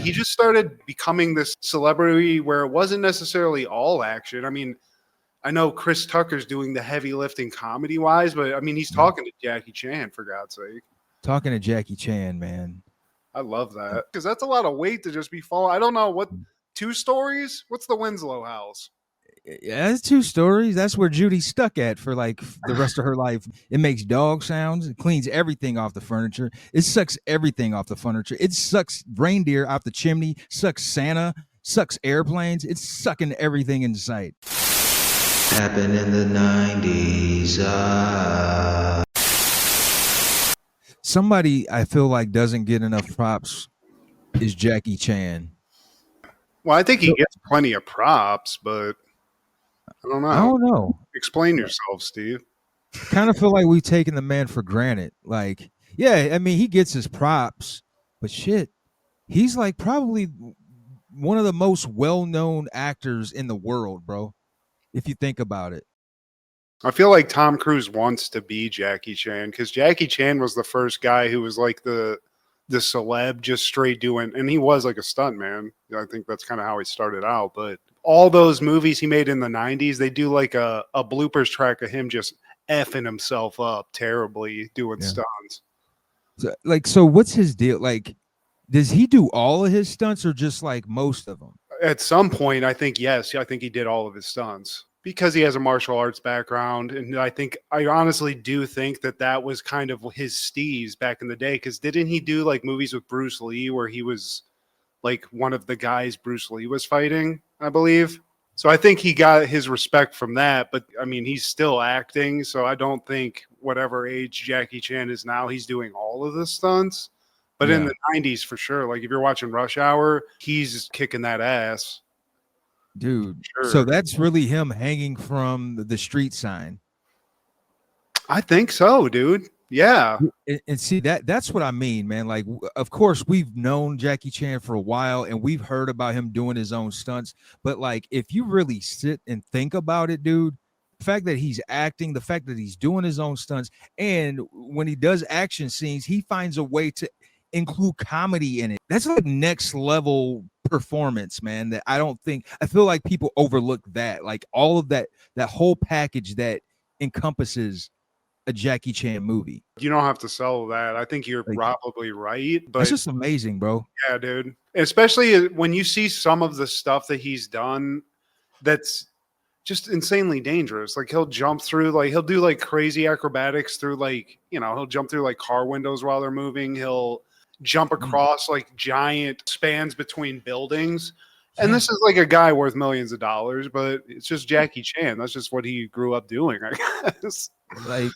he just started becoming this celebrity where it wasn't necessarily all action. I mean, I know Chris Tucker's doing the heavy lifting comedy wise, but I mean, he's talking to Jackie Chan, for God's sake. Talking to Jackie Chan, man. I love that because that's a lot of weight to just be falling. I don't know what 2 stories. What's the Winslow house? Yeah, that's 2 stories. That's where Judy's stuck at for like the rest of her life. It makes dog sounds. It cleans everything off the furniture. It sucks everything off the furniture. It sucks reindeer out the chimney, sucks Santa, sucks airplanes. It's sucking everything in sight. Happened in the 90s. Somebody I feel like doesn't get enough props is Jackie Chan. Well, I think he gets plenty of props, but I don't know. I don't know. Explain yourself, Steve. Kind of feel like we've taken the man for granted. Like, yeah, I mean, he gets his props, but shit, he's like probably one of the most well-known actors in the world, bro, if you think about it. I feel like Tom Cruise wants to be Jackie Chan because Jackie Chan was the first guy who was like the celeb just straight doing, and he was like a stunt man. I think that's kind of how he started out. But all those movies he made in the 90s, they do like a bloopers track of him just effing himself up terribly doing stunts. So what's his deal? Like, does he do all of his stunts or just like most of them? At some point, I think, yes. I think he did all of his stunts because he has a martial arts background. And I honestly do think that was kind of his steez back in the day. Because didn't he do like movies with Bruce Lee where he was like one of the guys Bruce Lee was fighting, I believe? So I think he got his respect from that. But I mean, he's still acting. So I don't think whatever age Jackie Chan is now, he's doing all of the stunts. But in the 90s, for sure, like if you're watching Rush Hour, he's kicking that ass. Dude, sure. So that's really him hanging from the street sign. I think so, dude. Yeah. And see, that's what I mean, man. Like, of course, we've known Jackie Chan for a while and we've heard about him doing his own stunts. But like, if you really sit and think about it, dude, the fact that he's acting, the fact that he's doing his own stunts, and when he does action scenes, he finds a way to include comedy in it. That's like next level performance, man. That I feel like people overlook that. Like all of that whole package that encompasses a Jackie Chan movie. You don't have to sell that. I think you're probably right. But it's just amazing, bro. Yeah, dude. Especially when you see some of the stuff that he's done that's just insanely dangerous. Like he'll jump through, like he'll do like crazy acrobatics through like, he'll jump through like car windows while they're moving. He'll jump across like giant spans between buildings. And this is like a guy worth millions of dollars, but it's just Jackie Chan. That's just what he grew up doing, I guess. Like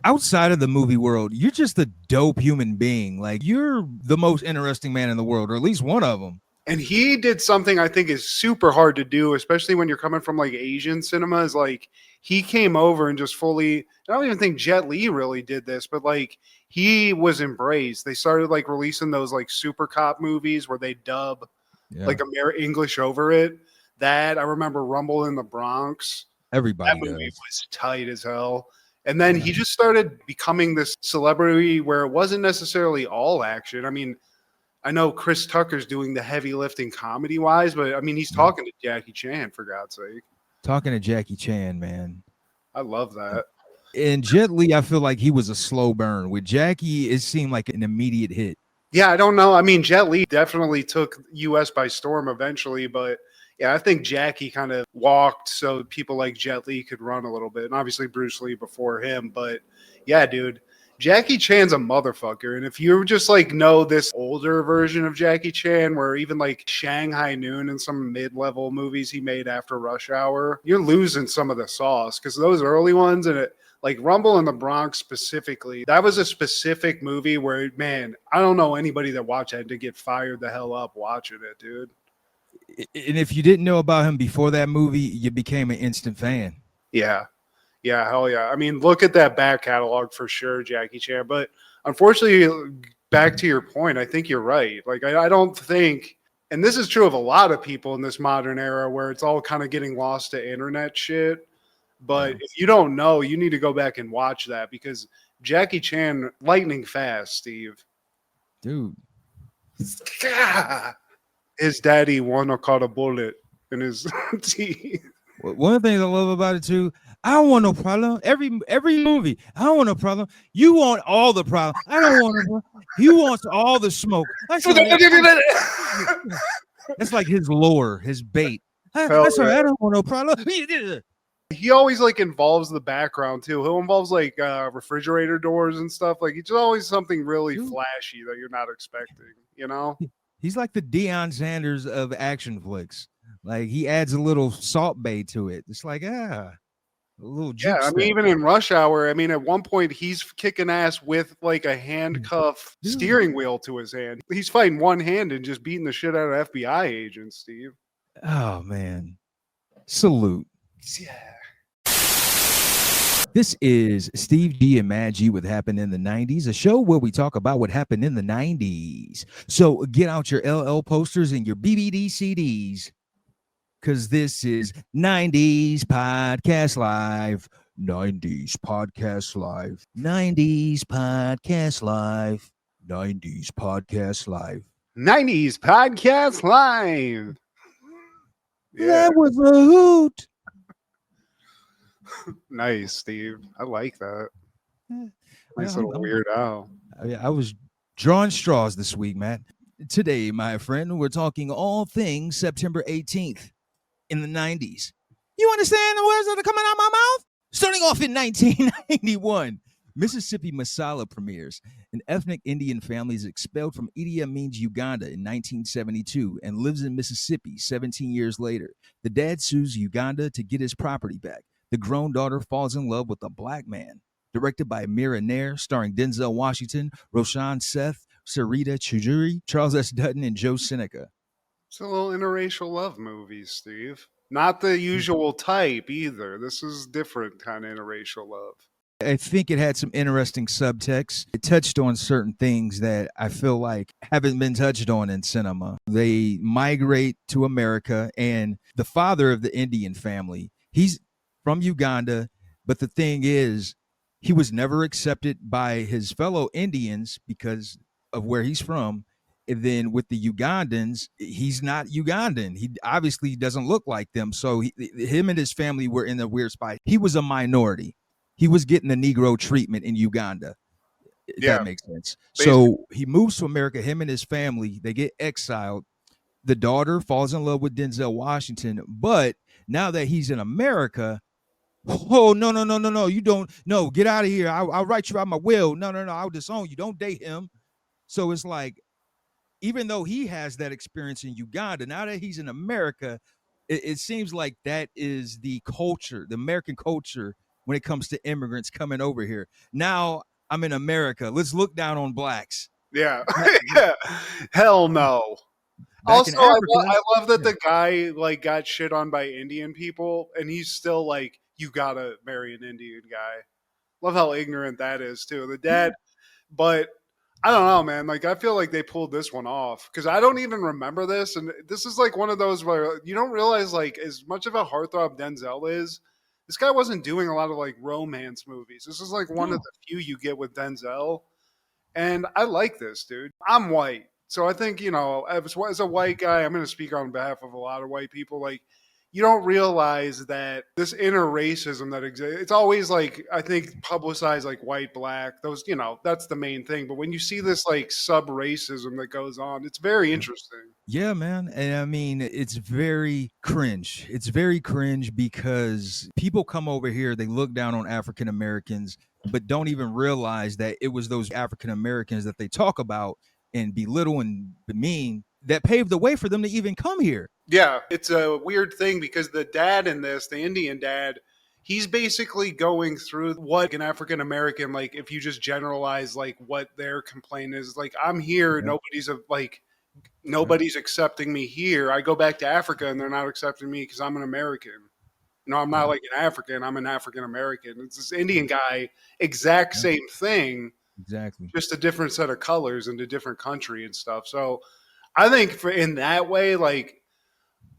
outside of the movie world, you're just a dope human being. Like you're the most interesting man in the world, or at least one of them. And he did something I think is super hard to do, especially when you're coming from like Asian cinema, is like he came over and just fully, I don't even think Jet Li really did this, but like he was embraced. They started like releasing those like super cop movies where they dub like English over it. That I remember Rumble in the Bronx. Everybody that movie was tight as hell. And then he just started becoming this celebrity where it wasn't necessarily all action. I mean, I know Chris Tucker's doing the heavy lifting comedy wise, but I mean, he's talking to Jackie Chan, for God's sake. Talking to Jackie Chan, man. I love that. And Jet Li, I feel like he was a slow burn. With Jackie, it seemed like an immediate hit. Yeah, I don't know. I mean, Jet Li definitely took US by storm eventually, but yeah, I think Jackie kind of walked so people like Jet Li could run a little bit. And obviously Bruce Lee before him. But yeah, dude, Jackie Chan's a motherfucker. And if you just like know this older version of Jackie Chan, where even like Shanghai Noon and some mid-level movies he made after Rush Hour, you're losing some of the sauce. Because those early ones, and like Rumble in the Bronx specifically, that was a specific movie where, man, I don't know anybody that watched that to get fired the hell up watching it, dude. And if you didn't know about him before that movie, you became an instant fan. Yeah. Yeah, hell yeah. I mean, look at that back catalog for sure, Jackie Chan. But unfortunately, back to your point, I think you're right. Like, I don't think, and this is true of a lot of people in this modern era where it's all kind of getting lost to internet shit. But if you don't know, you need to go back and watch that because Jackie Chan, lightning fast, Steve. Dude, His daddy wanna caught a bullet in his teeth. One of the things I love about it too, I don't want no problem. Every movie, I don't want no problem. You want all the problem. I don't want no problem. He wants all the smoke. That's like his lure, his bait. That's all right. I don't want no problem. He always like involves the background too. He'll involves like refrigerator doors and stuff. Like it's always something really flashy that you're not expecting, you know? He's like the Deion Sanders of action flicks. Like he adds a little salt bay to it. It's like, a little juke. Yeah, I mean, even in Rush Hour, I mean, at one point he's kicking ass with like a handcuff steering wheel to his hand. He's fighting one hand and just beating the shit out of FBI agents, Steve. Oh man. Salute. Yeah. This is Steve G and Mad G with Happened in the 90s, a show where we talk about what happened in the 90s. So get out your LL posters and your BBD CDs, because this is 90s Podcast Live. 90s Podcast Live. 90s Podcast Live. 90s Podcast Live. 90s Podcast Live. Yeah. That was a hoot. Nice, Steve. I like that. Yeah. Nice little Weird Al. I was drawing straws this week, Matt. Today, my friend, we're talking all things September 18th in the 90s. You understand the words that are coming out of my mouth? Starting off in 1991, Mississippi Masala premieres. An ethnic Indian family is expelled from Idi Amin's Uganda in 1972 and lives in Mississippi 17 years later. The dad sues Uganda to get his property back. The grown daughter falls in love with a black man. Directed by Mira Nair, starring Denzel Washington, Roshan Seth, Sarita Choudhury, Charles S. Dutton, and Joe Seneca. It's a little interracial love movie, Steve. Not the usual type either. This is different kind of interracial love. I think it had some interesting subtext. It touched on certain things that I feel like haven't been touched on in cinema. They migrate to America, and the father of the Indian family, he's from Uganda, but the thing is, he was never accepted by his fellow Indians because of where he's from. And then with the Ugandans, he's not Ugandan. He obviously doesn't look like them. So him and his family were in a weird spot. He was a minority. He was getting the Negro treatment in Uganda. That makes sense. Basically. So he moves to America, him and his family, they get exiled. The daughter falls in love with Denzel Washington. But now that he's in America, oh, no, you don't. No, get out of here. I'll write you out my will. No, I'll disown you. Don't date him. So it's like, even though he has that experience in Uganda, now that he's in America, it seems like that is the culture, the American culture when it comes to immigrants coming over here. Now I'm in America. Let's look down on blacks. Yeah. Hell no. Also, I love that the guy like got shit on by Indian people, and he's still like, you gotta marry an Indian guy. Love how ignorant that is too. The dad, but I don't know, man. Like, I feel like they pulled this one off because I don't even remember this. And this is like one of those where you don't realize, like, as much of a heartthrob Denzel is, this guy wasn't doing a lot of like romance movies. This is like one of the few you get with Denzel. And I like this, dude. I'm white. So I think, you know, as a white guy, I'm going to speak on behalf of a lot of white people. Like, you don't realize that this inner racism that exists, it's always like, I think, publicized like white, black, those, you know, that's the main thing. But when you see this like sub racism that goes on, it's very interesting. Yeah, man. And I mean, it's very cringe. It's very cringe because people come over here, they look down on African Americans, but don't even realize that it was those African Americans that they talk about and belittle and demean that paved the way for them to even come here. Yeah, it's a weird thing because the dad in this, the Indian dad, he's basically going through what an African American, like, if you just generalize like what their complaint is, like, I'm here, nobody's accepting me here. I go back to Africa and they're not accepting me because I'm an American. No, I'm not like an African. I'm an African American. It's this Indian guy, exact same thing. Exactly. Just a different set of colors in a different country and stuff. So I think in that way, like,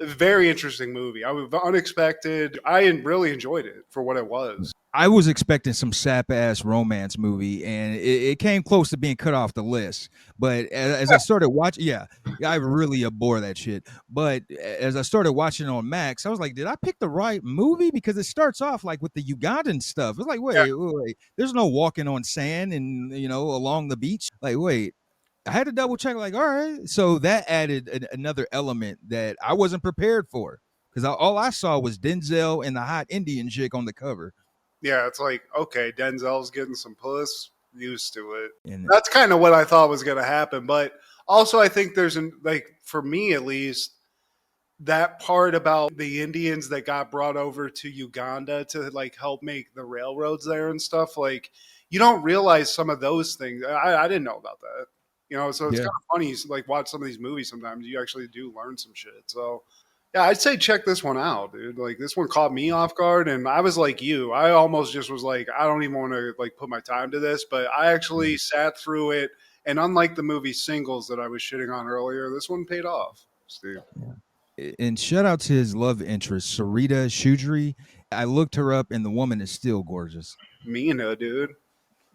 a very interesting movie. I was unexpected. I really enjoyed it for what it was. I was expecting some sap ass romance movie, and it came close to being cut off the list. But as I started watching, I really abhor that shit. But as I started watching on Max, I was like, did I pick the right movie? Because it starts off like with the Ugandan stuff. It's like, wait, there's no walking on sand and along the beach. Like, wait. I had to double check, like, all right. So that added another element that I wasn't prepared for because all I saw was Denzel and the hot Indian chick on the cover. Yeah, it's like, okay, Denzel's getting some puss, used to it. And That's kind of what I thought was going to happen. But also, I think there's, for me at least, that part about the Indians that got brought over to Uganda to like help make the railroads there and stuff. Like, you don't realize some of those things. I didn't know about that. So it's kind of funny. You like watch some of these movies sometimes. You actually do learn some shit. So yeah, I'd say check this one out, dude. Like this one caught me off guard, and I was like you. I almost just was like, I don't even want to like put my time to this, but I actually sat through it. And unlike the movie Singles that I was shitting on earlier, this one paid off, Steve. And shout out to his love interest, Sarita Shudri. I looked her up, and the woman is still gorgeous. Mina, dude.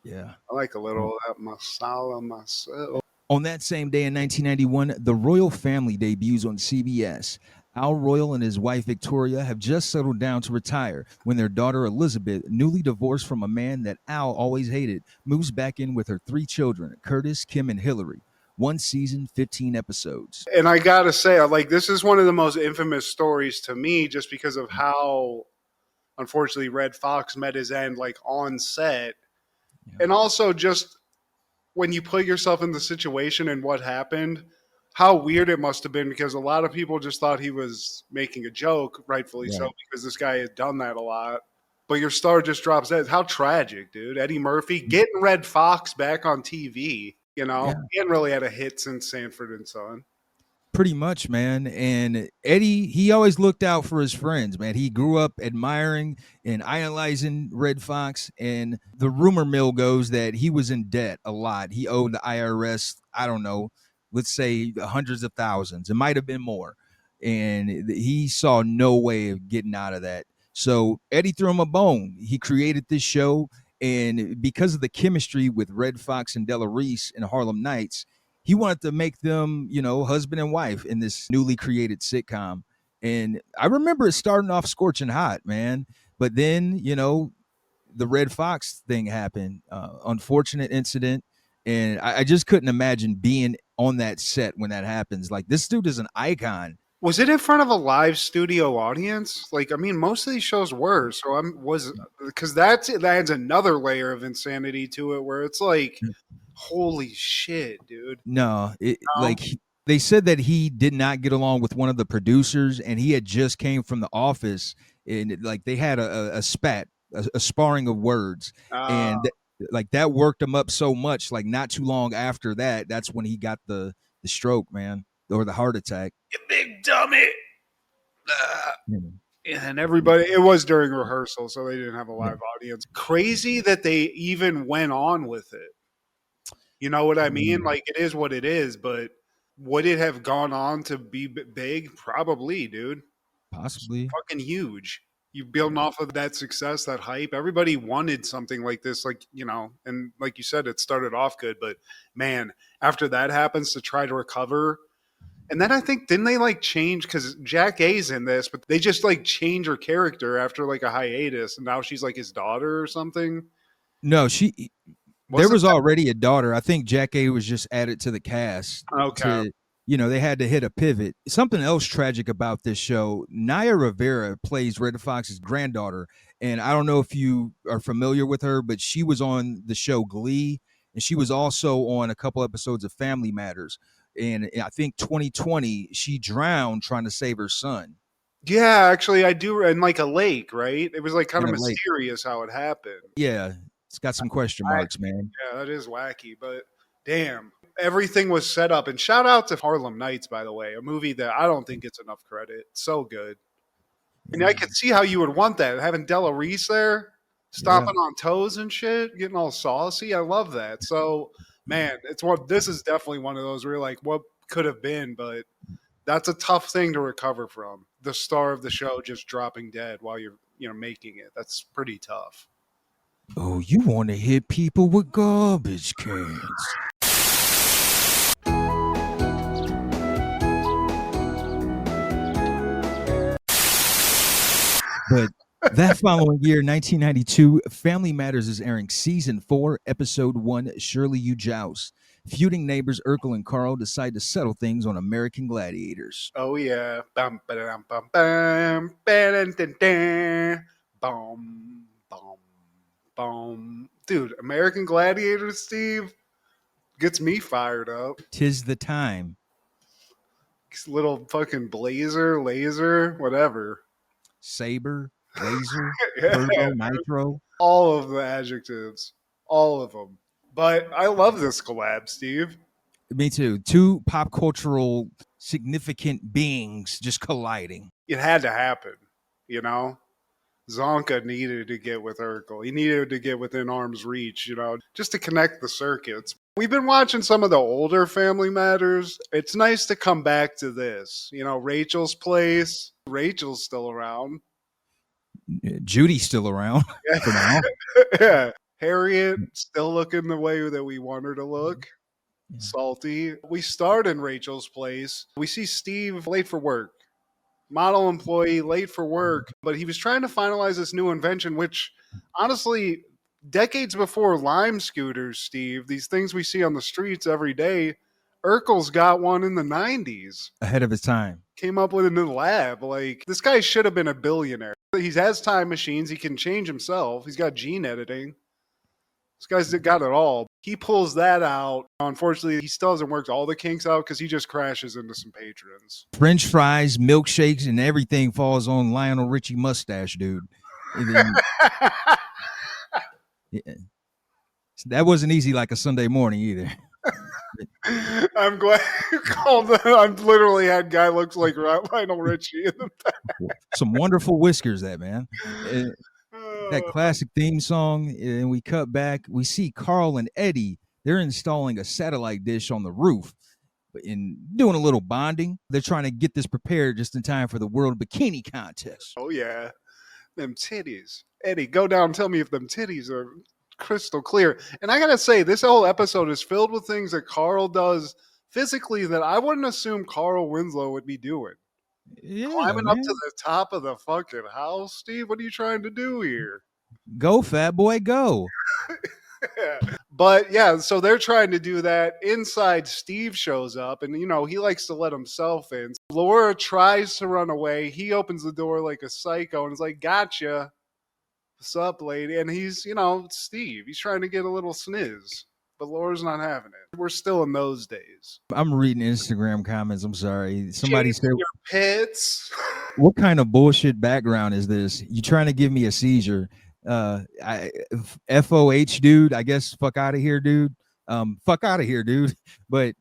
Yeah. I like a little of that masala myself. On that same day in 1991, the Royal Family debuts on CBS. Al Royal and his wife Victoria have just settled down to retire when their daughter Elizabeth, newly divorced from a man that Al always hated, moves back in with her 3 children, Curtis, Kim, and Hillary. 1 season, 15 episodes. And I gotta say, like, this is one of the most infamous stories to me just because of how, unfortunately, Red Fox met his end, like, on set. Yeah. And also just when you put yourself in the situation and what happened, how weird it must have been because a lot of people just thought he was making a joke, rightfully so, because this guy had done that a lot. But your star just drops dead. How tragic, dude. Eddie Murphy getting Red Fox back on TV. He hadn't really had a hit since Sanford and Son. Pretty much, man. And Eddie, he always looked out for his friends, man. He grew up admiring and idolizing Red Fox. And the rumor mill goes that he was in debt a lot. He owed the IRS, I don't know, let's say hundreds of thousands. It might have been more. And he saw no way of getting out of that. So Eddie threw him a bone. He created this show. And because of the chemistry with Red Fox and Della Reese in Harlem Nights, he wanted to make them, husband and wife in this newly created sitcom. And I remember it starting off scorching hot, man. But then, the Red Fox thing happened, unfortunate incident. And I just couldn't imagine being on that set when that happens. Like, this dude is an icon. Was it in front of a live studio audience? Like, I mean, most of these shows were. So because that adds another layer of insanity to it where it's like, holy shit, dude. No, they said that he did not get along with one of the producers and he had just came from the office and like they had a spat, a sparring of words. And that worked him up so much. Like not too long after that, that's when he got the stroke, man, or the heart attack. You big dummy. And everybody, it was during rehearsal, so they didn't have a live audience. Crazy that they even went on with it. You know what I mean? Like, it is what it is, but would it have gone on to be big? Probably, dude. Possibly. It's fucking huge. You building off of that success, that hype. Everybody wanted something like this, like, and like you said, it started off good, but man, after that happens to try to recover. And then I think, didn't they like change? Because Jack A's in this, but they just like change her character after like a hiatus. And now she's like his daughter or something. No, there was already a daughter. I think Jack A was just added to the cast. Okay. They had to hit a pivot. Something else tragic about this show, Naya Rivera plays Red Fox's granddaughter. And I don't know if you are familiar with her, but she was on the show Glee. And she was also on a couple episodes of Family Matters. And I think 2020, she drowned trying to save her son. Yeah, actually, I do. In like a lake, right? It was like kind of mysterious how it happened. Yeah. It's got some question marks, man. Yeah, that is wacky, but damn. Everything was set up. And shout out to Harlem Nights, by the way, a movie that I don't think gets enough credit. So good. And I could see how you would want that. Having Della Reese there, stomping on toes and shit, getting all saucy. I love that. So, man, this is definitely one of those where you're like, what could have been? But that's a tough thing to recover from. The star of the show just dropping dead while you're making it. That's pretty tough. Oh, you want to hit people with garbage cans. But that following year, 1992, Family Matters is airing season 4, episode 1, Surely You Joust. Feuding neighbors Urkel and Carl decide to settle things on American Gladiators. Oh yeah. Bum, ba-dum, bum, bum, ba-dum, dun, dun. Bum, bum, bum. Dude, American Gladiators, Steve, gets me fired up. 'Tis the time. Little fucking blazer, laser, whatever. Saber, laser, Yeah. turbo, nitro. All of the adjectives. All of them. But I love this collab, Steve. Me too. Two pop cultural significant beings just colliding. It had to happen, you know? Zonka needed to get with Urkel. He needed to get within arm's reach, you know, just to connect the circuits. We've been watching some of the older Family Matters. It's nice to come back to this. You know, Rachel's Place. Rachel's still around. Judy's still around for now. Yeah. Harriet still looking the way that we want her to look. Yeah. Salty. We start in Rachel's Place. We see Steve late for work. Model employee, late for work, but he was trying to finalize this new invention, which honestly, decades before Lime scooters, Steve, these things we see on the streets every day, Urkel's got one in the 90s. Ahead of his time. Came up with it in the lab. Like, this guy should have been a billionaire. He has time machines. He can change himself. He's got gene editing. This guy's got it all. He pulls that out. Unfortunately, he still hasn't worked all the kinks out because he just crashes into some patrons. French fries, milkshakes, and everything falls on Lionel Richie mustache, dude. Then, yeah. That wasn't easy like a Sunday morning either. I'm glad you called that. I've literally had guy looks like Lionel Richie in the back. Some wonderful whiskers, that man. That classic theme song, and we cut back. We see Carl and Eddie. They're installing a satellite dish on the roof and doing a little bonding. They're trying to get this prepared just in time for the World Bikini Contest. Oh, yeah. Them titties. Eddie, go down and tell me if them titties are crystal clear. And I got to say, this whole episode is filled with things that Carl does physically that I wouldn't assume Carl Winslow would be doing. Yeah, Climbing man. up to the top of the fucking house, Steve. What are you trying to do here? Go, fat boy, go. But yeah, so they're trying to do that. Inside, Steve shows up, and you know he likes to let himself in. Laura tries to run away. He opens the door like a psycho and is like, "Gotcha, what's up, lady?" And he's, you know, Steve. He's trying to get a little sniz, but Laura's not having it. We're still in those days. I'm reading Instagram comments. I'm sorry. Somebody said, Chasing your pits. "What kind of bullshit background is this? You trying to give me a seizure?" FOH, dude. I guess fuck out of here, dude. Fuck out of here, dude. But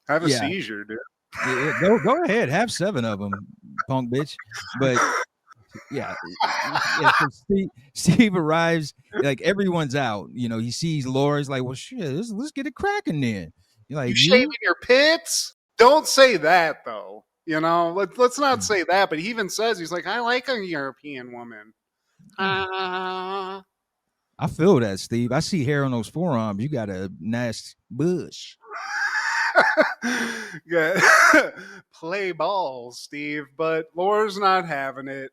Have a yeah. seizure, dude. Go ahead, have 7 of them, punk bitch. But yeah, so Steve arrives, like everyone's out. You know, he sees Laura's like, well, shit, let's get it cracking then. You're like, You shaving your pits? Don't say that though. You know, let's not say that. But he even says, he's like, I like a European woman. I feel that, Steve. I see hair on those forearms. You got a nice bush. Yeah. Play ball, Steve. But Laura's not having it.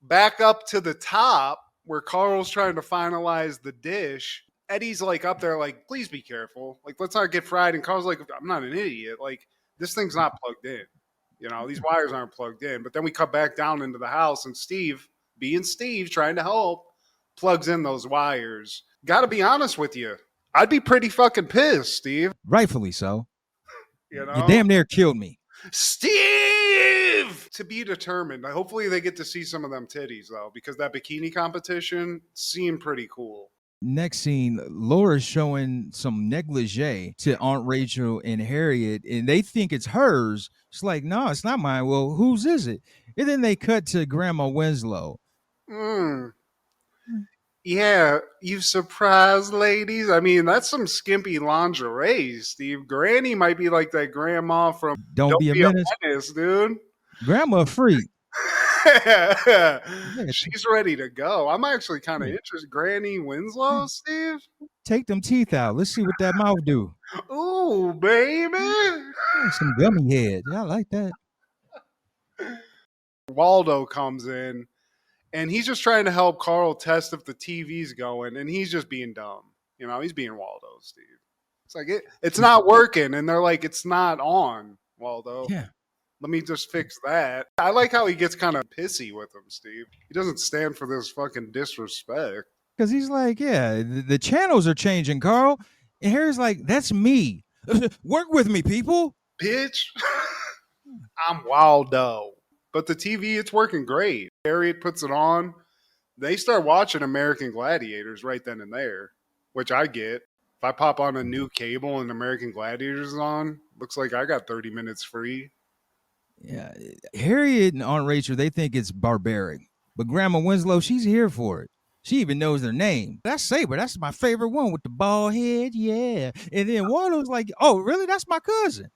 Back up to the top where Carl's trying to finalize the dish. Eddie's like up there like, please be careful. Like, let's not get fried. And Carl's like, I'm not an idiot. Like, this thing's not plugged in. You know, these wires aren't plugged in. But then we cut back down into the house and Steve, being Steve, trying to help, plugs in those wires. Gotta be honest with you. I'd be pretty fucking pissed, Steve. Rightfully so. You know? You damn near killed me. Steve! To be determined. Hopefully they get to see some of them titties, though, because that bikini competition seemed pretty cool. Next scene, Laura's showing some negligee to Aunt Rachel and Harriet, and they think it's hers. It's like, no, it's not mine. Well, whose is it? And then they cut to Grandma Winslow. Yeah, you surprised ladies. I mean, that's some skimpy lingerie, Steve. Granny might be like that grandma from Don't be a menace, dude. Grandma freak. She's ready to go. I'm actually kind of interested. Granny Winslow, Steve? Take them teeth out. Let's see what that mouth do. Ooh, baby. Some gummy head. Yeah, I like that. Waldo comes in, and he's just trying to help Carl test if the TV's going, and he's just being dumb. You know, he's being Waldo, Steve. It's like, it's not working, and they're like, it's not on, Waldo. Yeah. Let me just fix that. I like how he gets kind of pissy with him, Steve. He doesn't stand for this fucking disrespect. Because he's like, yeah, the channels are changing, Carl. And Harry's like, that's me. Work with me, people. Bitch. I'm Waldo. But the TV, it's working great. Harriet puts it on. They start watching American Gladiators right then and there, which I get. If I pop on a new cable and American Gladiators is on, looks like I got 30 minutes free. Yeah, Harriet and Aunt Rachel, they think it's barbaric. But Grandma Winslow, she's here for it. She even knows their name. That's Saber. That's my favorite one with the bald head. Yeah. And then Waldo's like, oh, really? That's my cousin.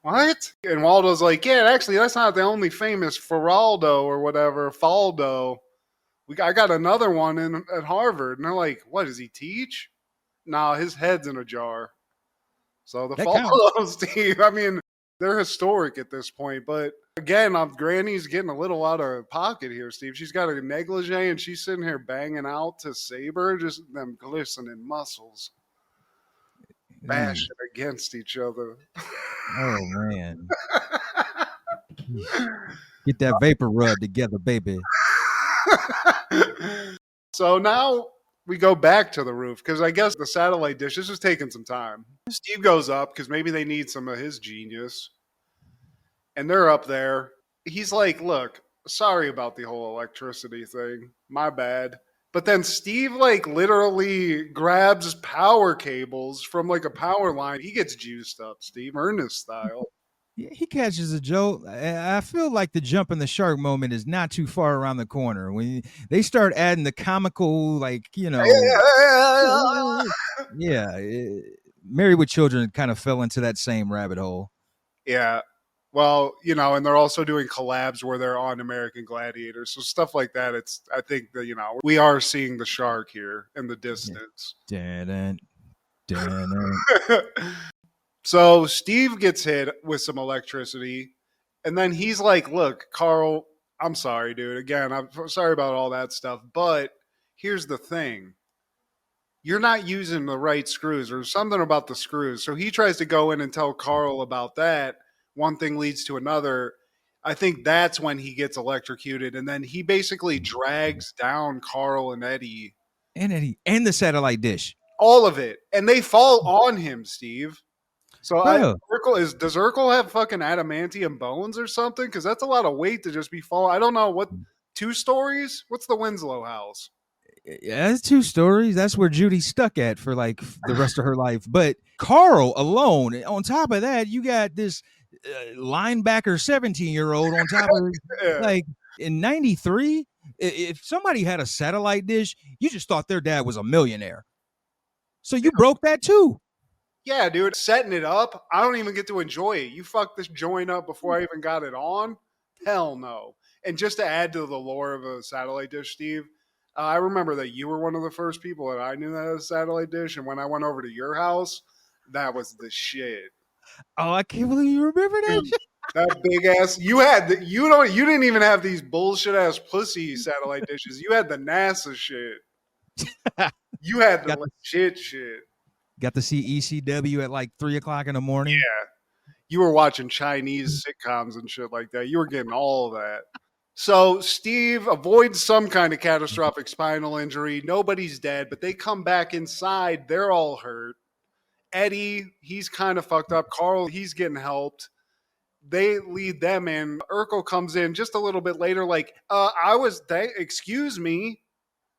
What? And Waldo's like, yeah, actually, that's not the only famous Feraldo or whatever, Faldo. I got another one at Harvard. And they're like, what, does he teach? Nah, his head's in a jar. So the Faldo, Steve, I mean, they're historic at this point. But again, Granny's getting a little out of pocket here, Steve. She's got a negligee and she's sitting here banging out to Saber, just them glistening muscles. Bashing against each other. Oh, man. Get that vapor rub together, baby. So now we go back to the roof because I guess the satellite dish is just taking some time. Steve goes up because maybe they need some of his genius. And they're up there. He's like, look, sorry about the whole electricity thing. My bad. But then Steve like literally grabs power cables from like a power line. He gets juiced up, Steve, Ernest style. Yeah, he catches a joke. I feel like the jump in the shark moment is not too far around the corner. When they start adding the comical, like, you know, Married with Children kind of fell into that same rabbit hole. Yeah. Well, you know, and they're also doing collabs where they're on American Gladiators. So stuff like that. I think that, you know, we are seeing the shark here in the distance. Dun-dun, So Steve gets hit with some electricity. And then he's like, look, Carl, I'm sorry, dude. Again, I'm sorry about all that stuff. But here's the thing. You're not using the right screws or something about the screws. So he tries to go in and tell Carl about that. One thing leads to another. I think that's when he gets electrocuted. And then he basically drags down Carl and Eddie. And the satellite dish. All of it. And they fall on him, Steve. So does Urkel have fucking adamantium bones or something? Because that's a lot of weight to just be falling. I don't know. What, 2 stories? What's the Winslow house? Yeah, it's 2 stories. That's where Judy's stuck at for like the rest of her life. But Carl alone, on top of that, you got this linebacker 17-year-old on top of like in 93. If somebody had a satellite dish, you just thought their dad was a millionaire. So you broke that too. Yeah, dude. Setting it up, I don't even get to enjoy it. You fucked this joint up before I even got it on? Hell no. And just to add to the lore of a satellite dish, Steve, I remember that you were one of the first people that I knew that had a satellite dish. And when I went over to your house, that was the shit. Oh, I can't believe you remember that. Dude, that big ass. You didn't even have these bullshit ass pussy satellite dishes. You had the NASA shit. You had the legit shit. Got to see ECW at like 3:00 in the morning. Yeah. You were watching Chinese sitcoms and shit like that. You were getting all of that. So Steve avoids some kind of catastrophic spinal injury. Nobody's dead, but they come back inside. They're all hurt. Eddie, he's kind of fucked up. Carl, he's getting helped. They lead them in. Urkel comes in just a little bit later like, excuse me.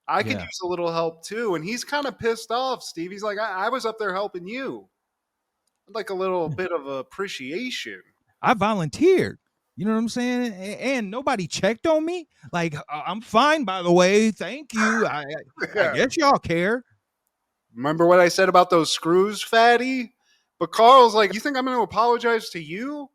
I could use a little help too. And he's kind of pissed off, Steve. He's like, I was up there helping you. I'd like a little bit of appreciation. I volunteered. You know what I'm saying? And nobody checked on me. Like, I'm fine, by the way. Thank you. I guess y'all care. Remember what I said about those screws, fatty? But Carl's like, you think I'm going to apologize to you?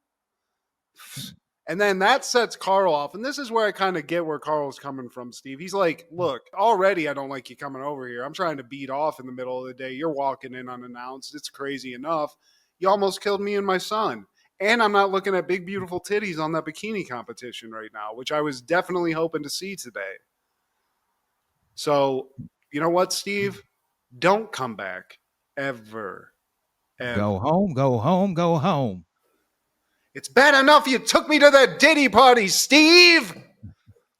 And then that sets Carl off. And this is where I kind of get where Carl's coming from, Steve. He's like, look, already I don't like you coming over here. I'm trying to beat off in the middle of the day. You're walking in unannounced. It's crazy enough. You almost killed me and my son. And I'm not looking at big, beautiful titties on that bikini competition right now, which I was definitely hoping to see today. So, you know what, Steve? Don't come back ever. Go home, go home, go home. It's bad enough you took me to that Diddy party, Steve.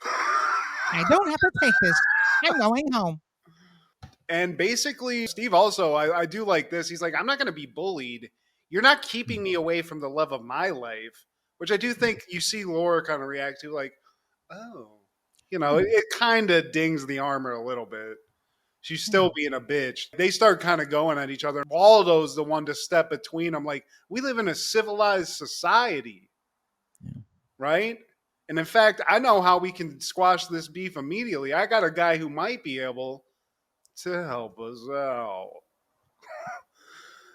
I don't have to take this. I'm going home. And basically, Steve also, I do like this. He's like, I'm not going to be bullied. You're not keeping me away from the love of my life, which I do think you see Laura kind of react to, like, oh, you know, it kind of dings the armor a little bit. She's still being a bitch. They start kind of going at each other. Waldo's the one to step between them. Like, we live in a civilized society, right? And in fact, I know how we can squash this beef immediately. I got a guy who might be able to help us out.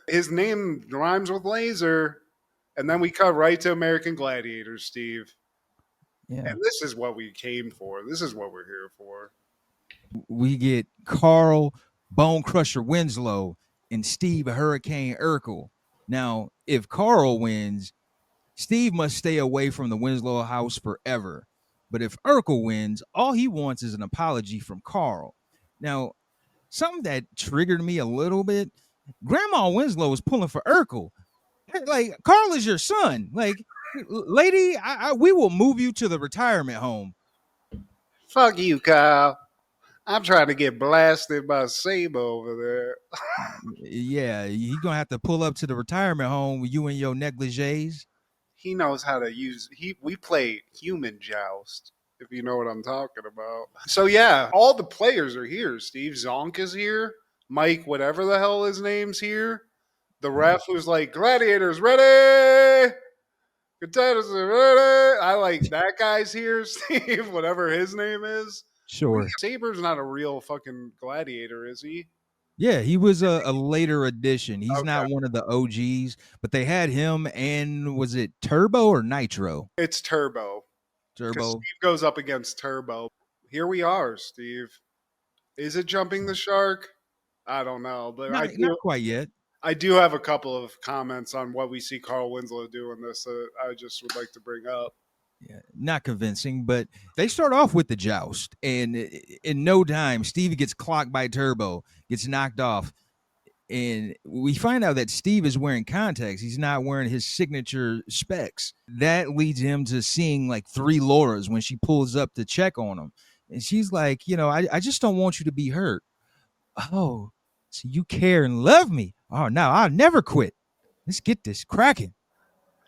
His name rhymes with laser. And then we cut right to American Gladiators, Steve. Yeah. And this is what we came for. This is what we're here for. We get Carl Bone Crusher Winslow and Steve Hurricane Urkel. Now, if Carl wins, Steve must stay away from the Winslow house forever. But if Urkel wins, all he wants is an apology from Carl. Now, something that triggered me a little bit, Grandma Winslow was pulling for Urkel. Like, Carl is your son. Like, lady, we will move you to the retirement home. Fuck you, Kyle. I'm trying to get blasted by Saba over there. Yeah, he gonna have to pull up to the retirement home with you and your negligees. He knows how to use. We play human joust, if you know what I'm talking about. So yeah, all the players are here. Steve Zonk is here. Mike, whatever the hell his name's here. The ref was like, "Gladiators ready? Contenders ready?" I like that guy's here, Steve. Whatever his name is. Sure. Saber's not a real fucking gladiator, is he? Yeah, he was a later addition. He's Okay. not one of the OGs, but they had him and was it Turbo or Nitro? It's Turbo. Turbo. Steve goes up against Turbo. Here we are, Steve. Is it jumping the shark? I don't know, but Not quite yet. I do have a couple of comments on what we see Carl Winslow do in this. I just would like to bring up. Yeah, not convincing, but they start off with the joust, and in no time, Stevie gets clocked by Turbo, gets knocked off, and we find out that Steve is wearing contacts. He's not wearing his signature specs. That leads him to seeing like 3 Lauras when she pulls up to check on him, and she's like, I just don't want you to be hurt. Oh, so you care and love me. Oh, no, I'll never quit. Let's get this cracking.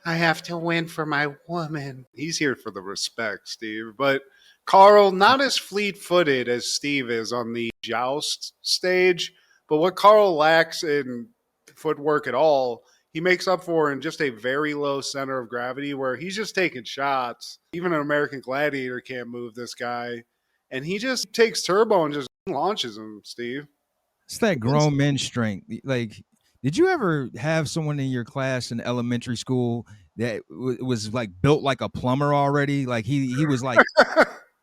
I have to win for my woman. He's here for the respect, Steve. But Carl, not as fleet-footed as Steve is on the joust stage, but what Carl lacks in footwork at all, he makes up for in just a very low center of gravity where he's just taking shots. Even an American Gladiator can't move this guy. And he just takes Turbo and just launches him, Steve. It's that grown men strength. Like, did you ever have someone in your class in elementary school that was like built like a plumber already? Like he was like,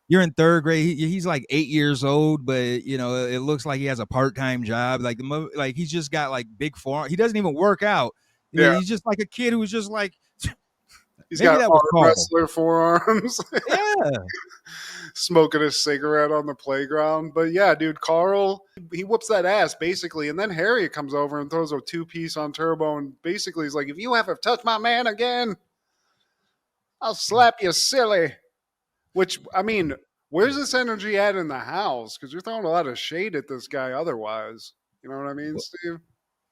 you're in 3rd grade. He's like 8 years old, but it looks like he has a part-time job. Like he's just got like big forearm. He doesn't even work out. Yeah. He's just like a kid who's just like, he's got arm wrestler forearms. Yeah. Smoking a cigarette on the playground. But yeah, dude, Carl, he whoops that ass basically. And then Harriet comes over and throws a 2-piece on Turbo and basically is like, if you ever touch my man again, I'll slap you silly. Which, I mean, where's this energy at in the house? Because you're throwing a lot of shade at this guy otherwise. You know what I mean, Steve?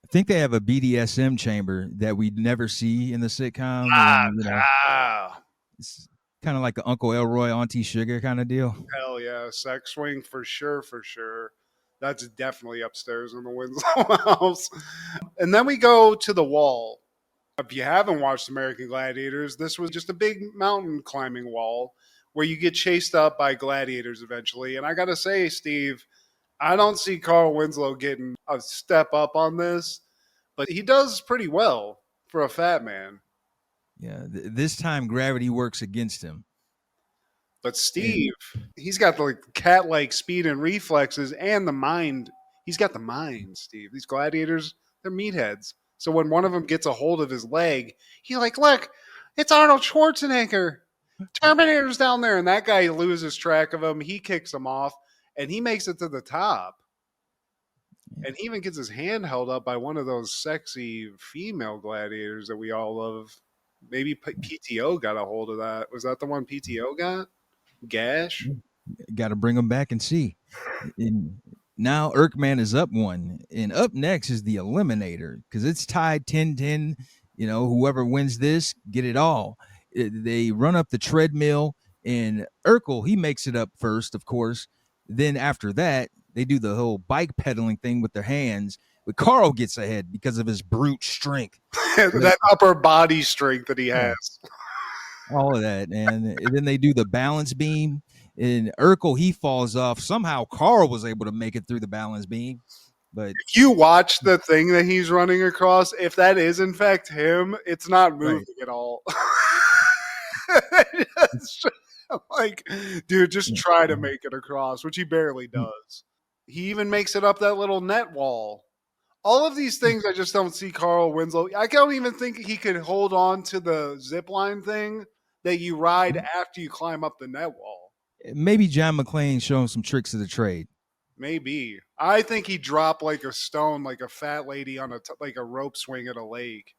I think they have a BDSM chamber that we never see in the sitcom. It's kind of like an Uncle Elroy, Auntie Sugar kind of deal. Hell yeah. Sex swing for sure, for sure. That's definitely upstairs in the Winslow house. And then we go to the wall. If you haven't watched American Gladiators, this was just a big mountain climbing wall where you get chased up by gladiators eventually. And I got to say, Steve, I don't see Carl Winslow getting a step up on this, but he does pretty well for a fat man. Yeah, this time gravity works against him. But Steve, he's got the cat-like speed and reflexes and the mind. He's got the mind, Steve. These gladiators, they're meatheads. So when one of them gets a hold of his leg, he like, look, it's Arnold Schwarzenegger. Terminator's down there. And that guy loses track of him. He kicks him off, and he makes it to the top. And he even gets his hand held up by one of those sexy female gladiators that we all love. Maybe PTO got a hold of that. Was that the one PTO got? Gash? Got to bring him back and see. And now Urkman is up one. And up next is the Eliminator because it's tied 10-10. You know, whoever wins this, get it all. They run up the treadmill, and Urkel, he makes it up first, of course. Then after that, they do the whole bike pedaling thing with their hands. But Carl gets ahead because of his brute strength. That upper body strength that he has. All of that. And then they do the balance beam. And Urkel, he falls off. Somehow Carl was able to make it through the balance beam. But if you watch the thing that he's running across, if that is in fact him, it's not moving at all. Like, dude, just try to make it across, which he barely does. He even makes it up that little net wall. All of these things, I just don't see Carl Winslow. I don't even think he could hold on to the zip line thing that you ride after you climb up the net wall. Maybe John McClane showing some tricks of the trade. Maybe. I think he dropped like a stone, like a fat lady on like a rope swing at a lake.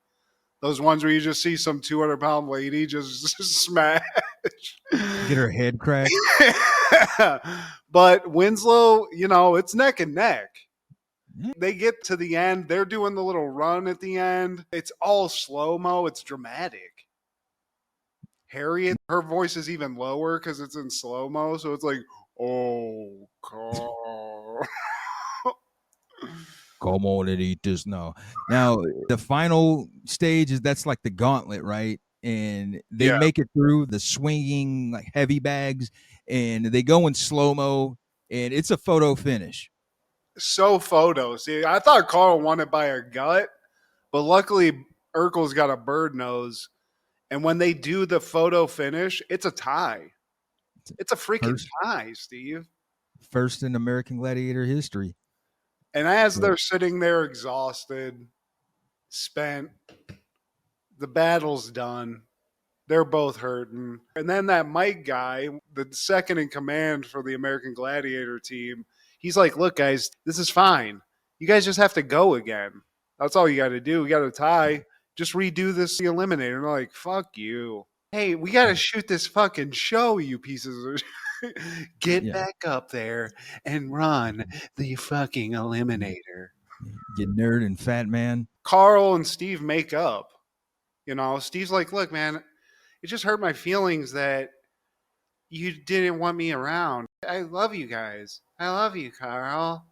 Those ones where you just see some 200-pound lady just smash. Get her head cracked. But Winslow, you know, it's neck and neck. They get to the end. They're doing the little run at the end. It's all slow-mo. It's dramatic. Harriet, her voice is even lower because it's in slow-mo. So it's like, oh, Carl. Come on and eat this now. Now, the final stage is that's like the gauntlet, right? And they make it through the swinging like heavy bags, and they go in slow-mo, and it's a photo finish. So photo. See, I thought Carl won it by a gut, but luckily Urkel's got a bird nose. And when they do the photo finish, it's a tie. It's a freaking tie, Steve. First in American Gladiator history. And as they're sitting there exhausted, spent, the battle's done. They're both hurting. And then that Mike guy, the second in command for the American Gladiator team, he's like, look, guys, this is fine. You guys just have to go again. That's all you got to do. We got to tie. Just redo this, the Eliminator. And they're like, fuck you. Hey, we got to shoot this fucking show, you pieces of Get back up there and run the fucking Eliminator. You nerd and fat man. Carl and Steve make up. You know, Steve's like, look, man, it just hurt my feelings that you didn't want me around. I love you guys. I love you, Carl.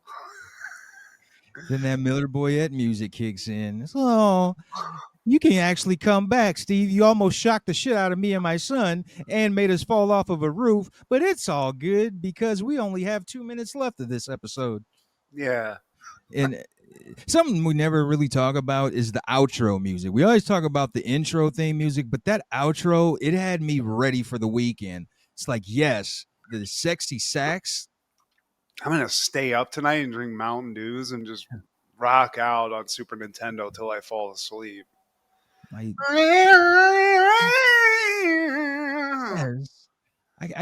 Then that Miller Boyette music kicks in. Oh, you can actually come back, Steve. You almost shocked the shit out of me and my son and made us fall off of a roof, but it's all good because we only have 2 minutes left of this episode. Yeah. And something we never really talk about is the outro music. We always talk about the intro theme music, but that outro, it had me ready for the weekend. It's like, yes, the sexy sax. I'm going to stay up tonight and drink Mountain Dews and just rock out on Super Nintendo till I fall asleep. I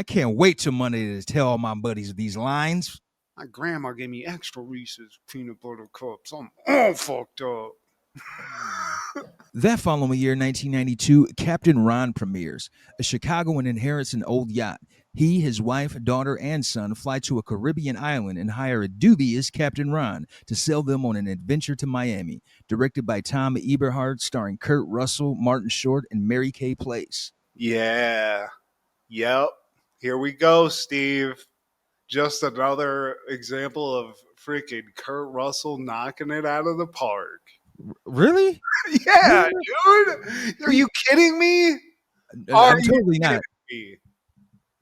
can't wait till Monday to tell all my buddies these lines. My grandma gave me extra Reese's peanut butter cups. I'm all fucked up. That following year, 1992, Captain Ron premieres. A Chicagoan inherits an old yacht. He, his wife, daughter, and son fly to a Caribbean island and hire a dubious Captain Ron to sail them on an adventure to Miami. Directed by Tom Eberhard, starring Kurt Russell, Martin Short, and Mary Kay Place. Yeah. Yep. Here we go, Steve. Just another example of freaking Kurt Russell knocking it out of the park. Really? Yeah, dude. Are you kidding me? I'm totally not. Me?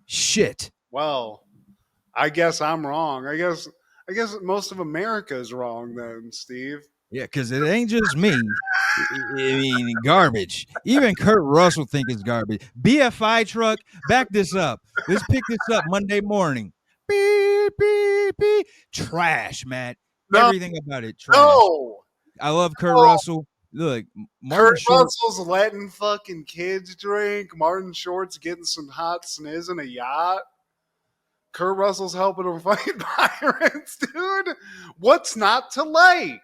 Shit. Well, I guess I'm wrong. I guess most of America is wrong then, Steve. Yeah, because it ain't just me. I mean, garbage. Even Kurt Russell think it's garbage. BFI truck, back this up. Let's pick this up Monday morning. Beep, beep, beep. Trash, Matt. No, Everything about it, trash. no. I love Kurt No. Russell. Look, Martin Kurt Short. Russell's letting fucking kids drink. Martin Short's getting some hot sniz in a yacht. Kurt Russell's helping him fight pirates, dude. What's not to like?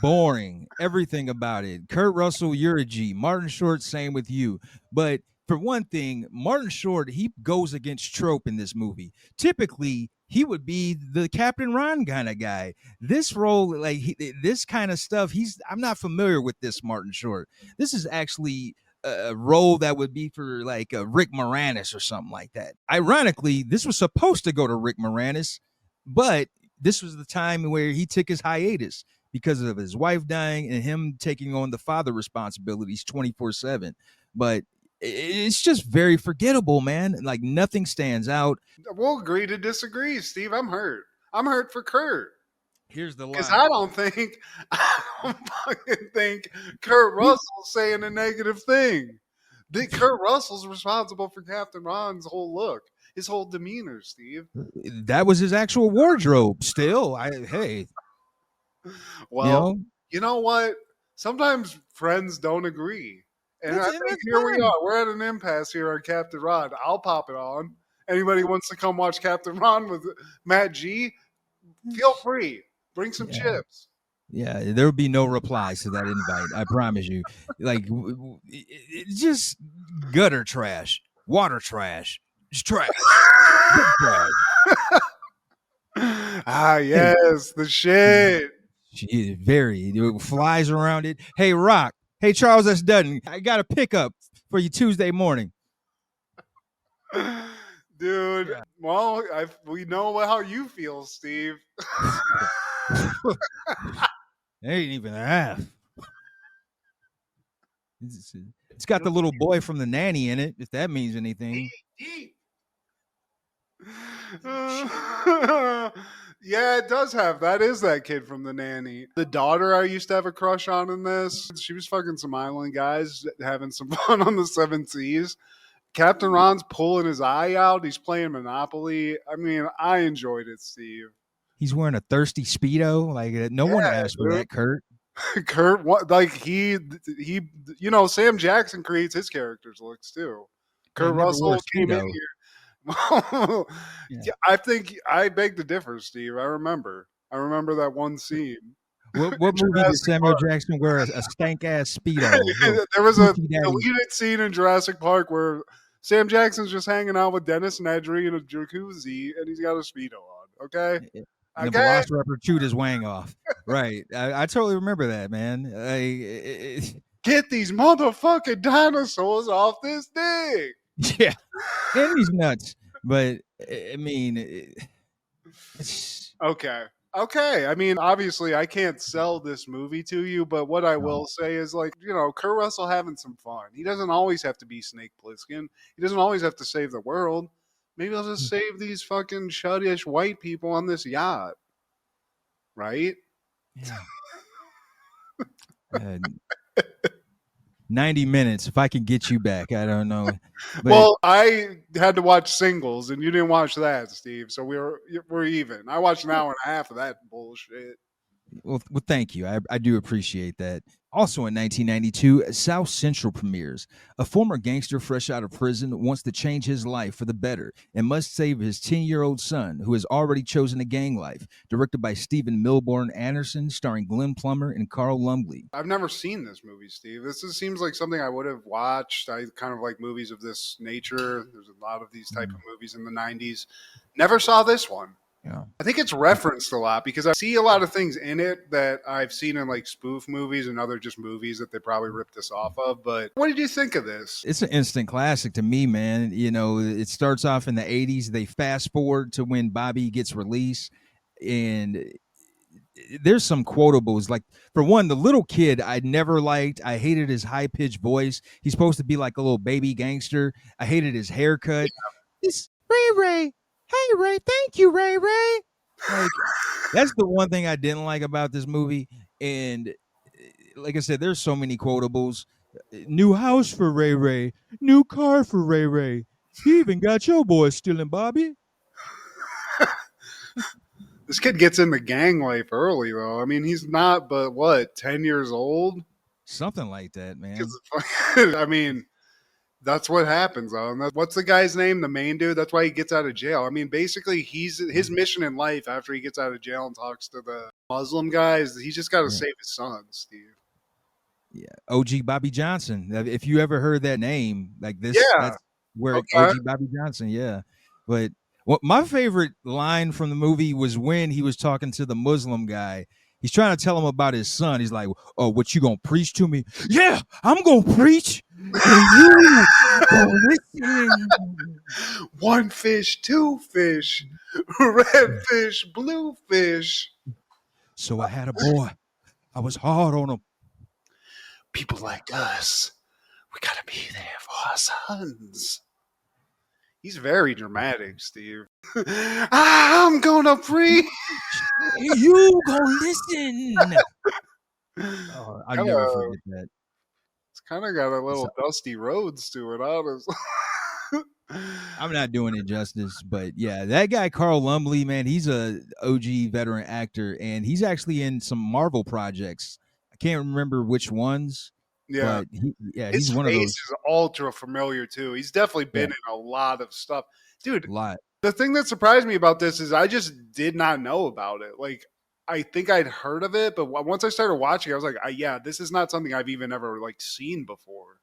Boring. Everything about it. Kurt Russell, you're a G. Martin Short, same with you. But for one thing, Martin Short, he goes against trope in this movie. Typically, he would be the Captain Ron kind of guy. This role, like this kind of stuff, I'm not familiar with this Martin Short. This is actually a role that would be for like Rick Moranis or something like that. Ironically, this was supposed to go to Rick Moranis, but this was the time where he took his hiatus because of his wife dying and him taking on the father responsibilities 24/7. But it's just very forgettable, man. Like nothing stands out. We'll agree to disagree, Steve. I'm hurt. I'm hurt for Kurt. Here's the line. Because I don't fucking think Kurt Russell's saying a negative thing. Kurt Russell's responsible for Captain Ron's whole look, his whole demeanor, Steve. That was his actual wardrobe. Still, Well, you know what? Sometimes friends don't agree. And I think here we are. We're at an impasse here on Captain Ron. I'll pop it on. Anybody wants to come watch Captain Ron with Matt G? Feel free. Bring some chips. Yeah, there would be no replies to that invite. I promise you. Like, it's just gutter trash, water trash, just trash. Trash. Ah, yes, the shit. She very flies around it. Hey, Rock. Hey, Charles S. Dutton. I got a pickup for you Tuesday morning. Dude, well, we know how you feel, Steve. It ain't even half. It's got the little boy from The Nanny in it, if that means anything. Yeah, it does have. That is that kid from The Nanny. The daughter I used to have a crush on in this. She was fucking some island guys having some fun on the seven seas. Captain Ron's pulling his eye out. He's playing Monopoly. I mean, I enjoyed it, Steve. He's wearing a thirsty Speedo. Like, no one asked for that, Kurt. Kurt, like he, you know, Sam Jackson creates his characters' looks too. Kurt Russell came in here. Yeah, I think I beg to differ, Steve. I remember that one scene. What movie did Samuel Jackson wear a stank ass Speedo? There was a deleted scene in Jurassic Park where Sam Jackson's just hanging out with Dennis Nedry in a jacuzzi, and he's got a Speedo on. Okay. And the Velociraptor chewed his wang off. Right. I totally remember that, man. Get these motherfucking dinosaurs off this thing. Yeah. And he's nuts. But, I mean, okay. I mean, obviously, I can't sell this movie to you, but what I will say is, like, you know, Kurt Russell having some fun. He doesn't always have to be Snake Plissken. He doesn't always have to save the world. Maybe I'll just save these fucking shuddish white people on this yacht. Right? Yeah. 90 minutes. If I can get you back, I don't know. But, well, I had to watch Singles, and you didn't watch that, Steve. So we're even. I watched an hour and a half of that bullshit. Well, thank you. I do appreciate that. Also in 1992, South Central premieres. A former gangster fresh out of prison wants to change his life for the better and must save his 10-year-old son, who has already chosen a gang life. Directed by Stephen Milburn Anderson, starring Glenn Plummer and Carl Lumbly. I've never seen this movie, Steve. This seems like something I would have watched. I kind of like movies of this nature. There's a lot of these type of movies in the 90s. Never saw this one. Yeah. I think it's referenced a lot because I see a lot of things in it that I've seen in like spoof movies and other just movies that they probably ripped this off of. But what did you think of this? It's an instant classic to me, man. You know, it starts off in the 80s. They fast forward to when Bobby gets released. And there's some quotables. Like, for one, the little kid I never liked. I hated his high-pitched voice. He's supposed to be like a little baby gangster. I hated his haircut. Yeah. It's Ray. Hey, Ray, thank you, Ray. Like, that's the one thing I didn't like about this movie. And like I said, there's so many quotables. New house for Ray Ray, new car for Ray Ray. He even got your boy stealing Bobby. This kid gets in the gang life early, though. I mean, he's not, but what, 10 years old? Something like that, man. I mean, that's what happens, though. And what's the guy's name? The main dude? That's why he gets out of jail. I mean, basically, his mission in life after he gets out of jail and talks to the Muslim guys, he's just got to save his son, Steve. Yeah, OG Bobby Johnson. If you ever heard that name, like this, Yeah. that's where Okay. OG Bobby Johnson. Yeah, but what my favorite line from the movie was when he was talking to the Muslim guy. He's trying to tell him about his son. He's like, "Oh, what you gonna preach to me? Yeah, I'm gonna preach, and you gonna listen." One fish, two fish, red fish, blue fish. So I had a boy. I was hard on him. People like us, we gotta be there for our sons. He's very dramatic, Steve. I'm gonna preach. You gonna listen? Oh, I'll never forget that. It's kind of got a little Dusty Rhodes to it, honestly. I'm not doing it justice, but yeah, that guy Carl Lumbly, man, he's a OG veteran actor, and he's actually in some Marvel projects. I can't remember which ones, Yeah, but his he's one face of those. is ultra familiar too. He's definitely been in a lot of stuff, dude. A lot. The thing that surprised me about this is I just did not know about it. Like, I think I'd heard of it, but once I started watching, I was like, yeah, this is not something I've even ever like seen before.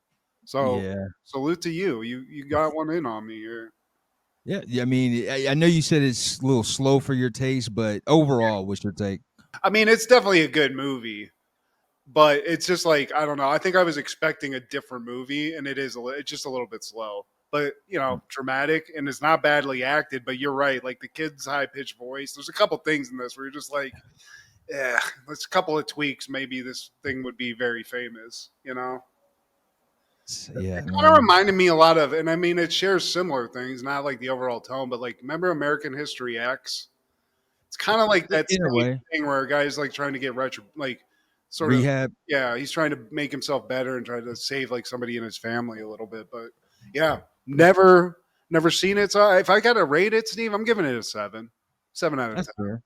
So, Yeah. salute to you. You got one in on me here. Yeah, I mean, I know you said it's a little slow for your taste, but overall, what's your take? I mean, it's definitely a good movie, but it's just like, I don't know. I think I was expecting a different movie, and it's just a little bit slow. But, dramatic, and it's not badly acted, but you're right. Like, the kid's high-pitched voice. There's a couple things in this where you're just like, yeah, there's a couple of tweaks. Maybe this thing would be very famous, Yeah, It kind of reminded me a lot of, and I mean, it shares similar things, not like the overall tone, but like, remember American History X? It's kind of like that in a way thing where a guy's like trying to get sort rehab. of, yeah, he's trying to make himself better and try to save like somebody in his family a little bit. But yeah, never seen it. So if I got to rate it, Steve, I'm giving it a 7 out of 10. That's fair.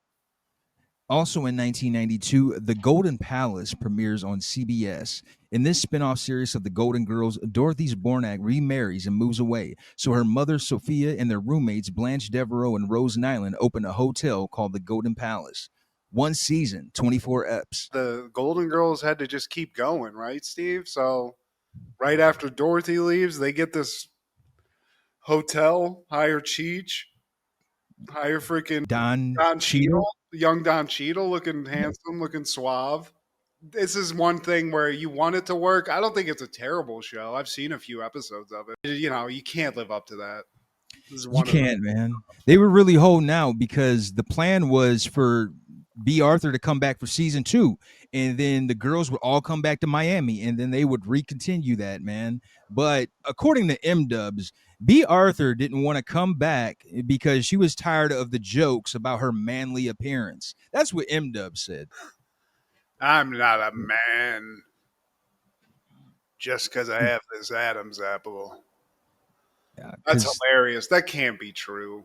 Also in 1992, The Golden Palace premieres on CBS. In this spin-off series of The Golden Girls, Dorothy Zbornak remarries and moves away. So her mother, Sophia, and their roommates, Blanche Devereaux and Rose Nyland, open a hotel called The Golden Palace. One season, 24 eps. The Golden Girls had to just keep going, right, Steve? So right after Dorothy leaves, they get this hotel, hire Cheech, hire freaking Don Cheadle. Young Don Cheadle, looking handsome, looking suave. This is one thing where you want it to work. I don't think it's a terrible show. I've seen a few episodes of it. You can't live up to that. You can't, man. They were really holding out because the plan was for B. Arthur to come back for season 2, and then the girls would all come back to Miami, and then they would recontinue that, man. But according to M-Dubs, B. Arthur didn't want to come back because she was tired of the jokes about her manly appearance. That's what M-Dubs said. I'm not a man just because I have this Adam's apple. Yeah, that's hilarious. That can't be true.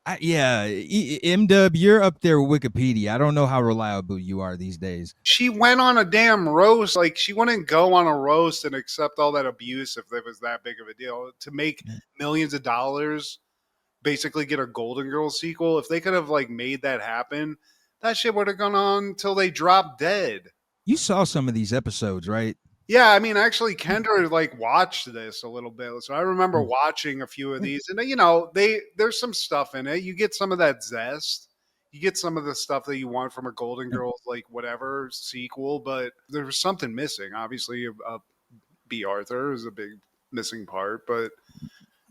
M-Dub, you're up there with Wikipedia. I don't know how reliable you are these days. She went on a damn roast. Like, she wouldn't go on a roast and accept all that abuse if it was that big of a deal. To make millions of dollars, basically get a Golden Girls sequel, if they could have, like, made that happen, that shit would have gone on until they dropped dead. You saw some of these episodes, right? Yeah, I mean, actually, Kendra like watched this a little bit, so I remember watching a few of these, and there's some stuff in it. You get some of that zest, you get some of the stuff that you want from a Golden Girls like whatever sequel, but there was something missing. Obviously, B. Arthur is a big missing part, but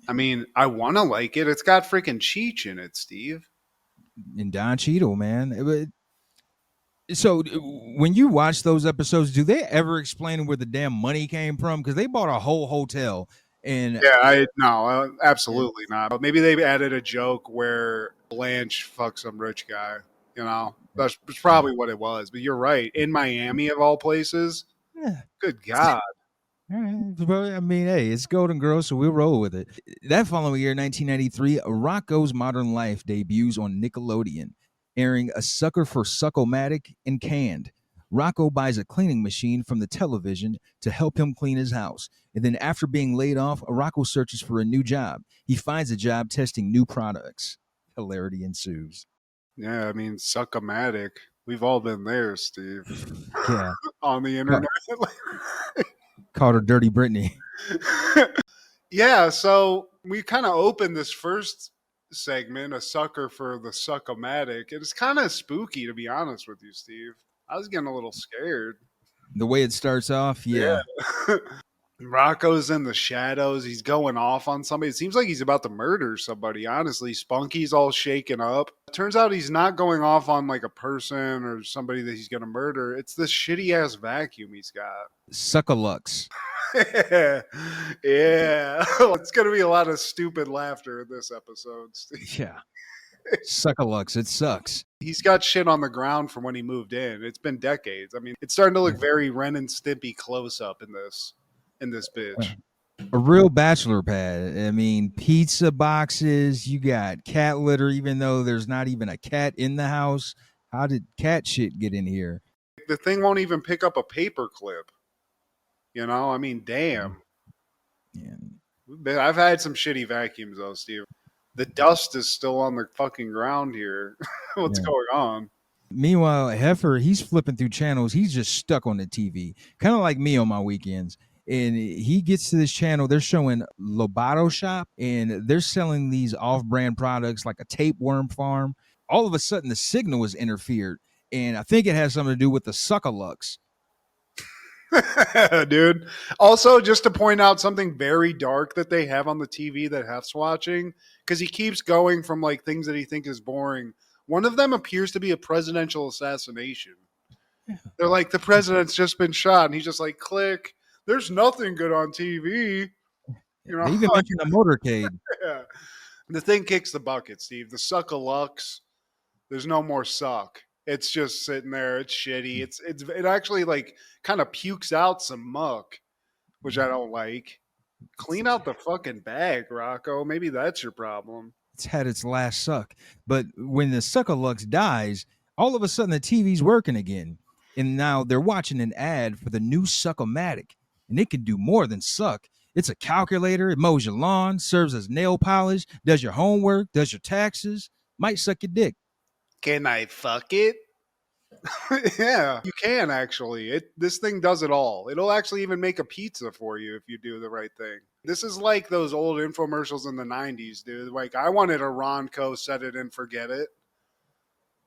I mean, I want to like it. It's got freaking Cheech in it, Steve, and Don Cheadle, man. So when you watch those episodes, do they ever explain where the damn money came from? Because they bought a whole hotel. And no, absolutely not. But maybe they added a joke where Blanche fucks some rich guy, but That's probably what it was. But you're right. In Miami, of all places, Yeah. good God. All right. Well, I mean, hey, it's Golden Girls, so we'll roll with it. That following year, 1993, Rocko's Modern Life debuts on Nickelodeon, airing A Sucker for Suck-O-Matic and Canned. Rocko buys a cleaning machine from the television to help him clean his house. And then after being laid off, Rocko searches for a new job. He finds a job testing new products. Hilarity ensues. Yeah, I mean, Suck-O-Matic. We've all been there, Steve. Yeah. On the internet. Called her Dirty Brittany. Yeah, so we kind of opened this first segment, a sucker for the Suck-O-Matic. It's kind of spooky, to be honest with you, Steve. I was getting a little scared. The way it starts off, yeah. Rocco's in the shadows. He's going off on somebody. It seems like he's about to murder somebody, honestly. Spunky's all shaken up. Turns out he's not going off on like a person or somebody that he's going to murder. It's this shitty ass vacuum he's got. Suck-A-Lux. Yeah. It's going to be a lot of stupid laughter in this episode, Steve. Yeah. Suck-A-Lux. It sucks. He's got shit on the ground from when he moved in. It's been decades. I mean, it's starting to look very Ren and Stimpy close up in this bitch. A real bachelor pad. I mean, pizza boxes. You got cat litter, even though there's not even a cat in the house. How did cat shit get in here? The thing won't even pick up a paper clip. You know, I mean, damn. Yeah. I've had some shitty vacuums though, Steve. The dust is still on the fucking ground here. What's going on? Meanwhile, Heifer, he's flipping through channels. He's just stuck on the TV, kind of like me on my weekends. And he gets to this channel. They're showing Lobato Shop, and they're selling these off-brand products like a tapeworm farm. All of a sudden, the signal was interfered, and I think it has something to do with the Suck-A-Lux. Dude. Also, just to point out something very dark that they have on the TV that Hef's watching, because he keeps going from like things that he thinks is boring. One of them appears to be a presidential assassination. Yeah. They're like, the president's just been shot, and he's just like, click. There's nothing good on TV. You know, they even mentioned a motorcade. Yeah. The thing kicks the bucket, Steve. The Suck-A-Lux. There's no more suck. It's just sitting there. It's shitty. It actually like kind of pukes out some muck, which I don't like. Clean out the fucking bag, Rocko. Maybe that's your problem. It's had its last suck. But when the Suck-A-Lux dies, all of a sudden the TV's working again. And now they're watching an ad for the new Suck-O-Matic. And it can do more than suck. It's a calculator. It mows your lawn, serves as nail polish, does your homework, does your taxes, might suck your dick. Can I fuck it? Yeah, you can actually. This thing does it all. It'll actually even make a pizza for you if you do the right thing. This is like those old infomercials in the 90s, dude. Like, I wanted a Ronco, set it and forget it.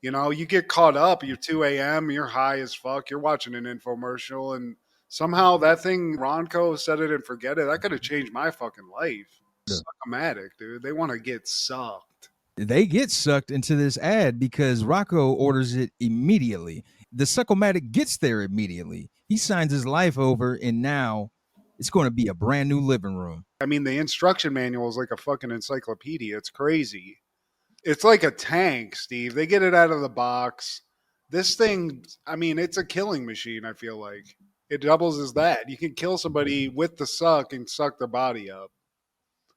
You know, you get caught up. You're 2 a.m., you're high as fuck. You're watching an infomercial, and somehow that thing, Ronco, set it and forget it, that could have changed my fucking life. Yeah. Suck-O-Matic, dude. They want to get sucked. They get sucked into this ad because Rocko orders it immediately. The Suck-O-Matic gets there immediately. He signs his life over, and now it's going to be a brand new living room. I mean, the instruction manual is like a fucking encyclopedia. It's crazy. It's like a tank, Steve. They get it out of the box. This thing, I mean, it's a killing machine, I feel like. It doubles as that. You can kill somebody with the suck and suck their body up.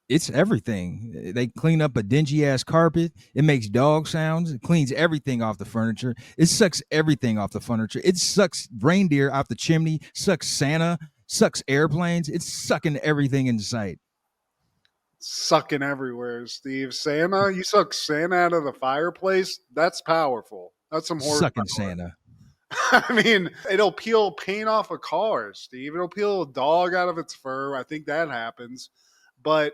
It's everything. They clean up a dingy ass carpet. It makes dog sounds. It cleans everything off the furniture. It sucks everything off the furniture. It sucks reindeer off the chimney, sucks Santa, sucks airplanes. It's sucking everything in sight. Sucking everywhere, Steve. Santa, you suck Santa out of the fireplace? That's powerful. That's some horror. Sucking Santa. I mean, it'll peel paint off a car, Steve. It'll peel a dog out of its fur. I think that happens. But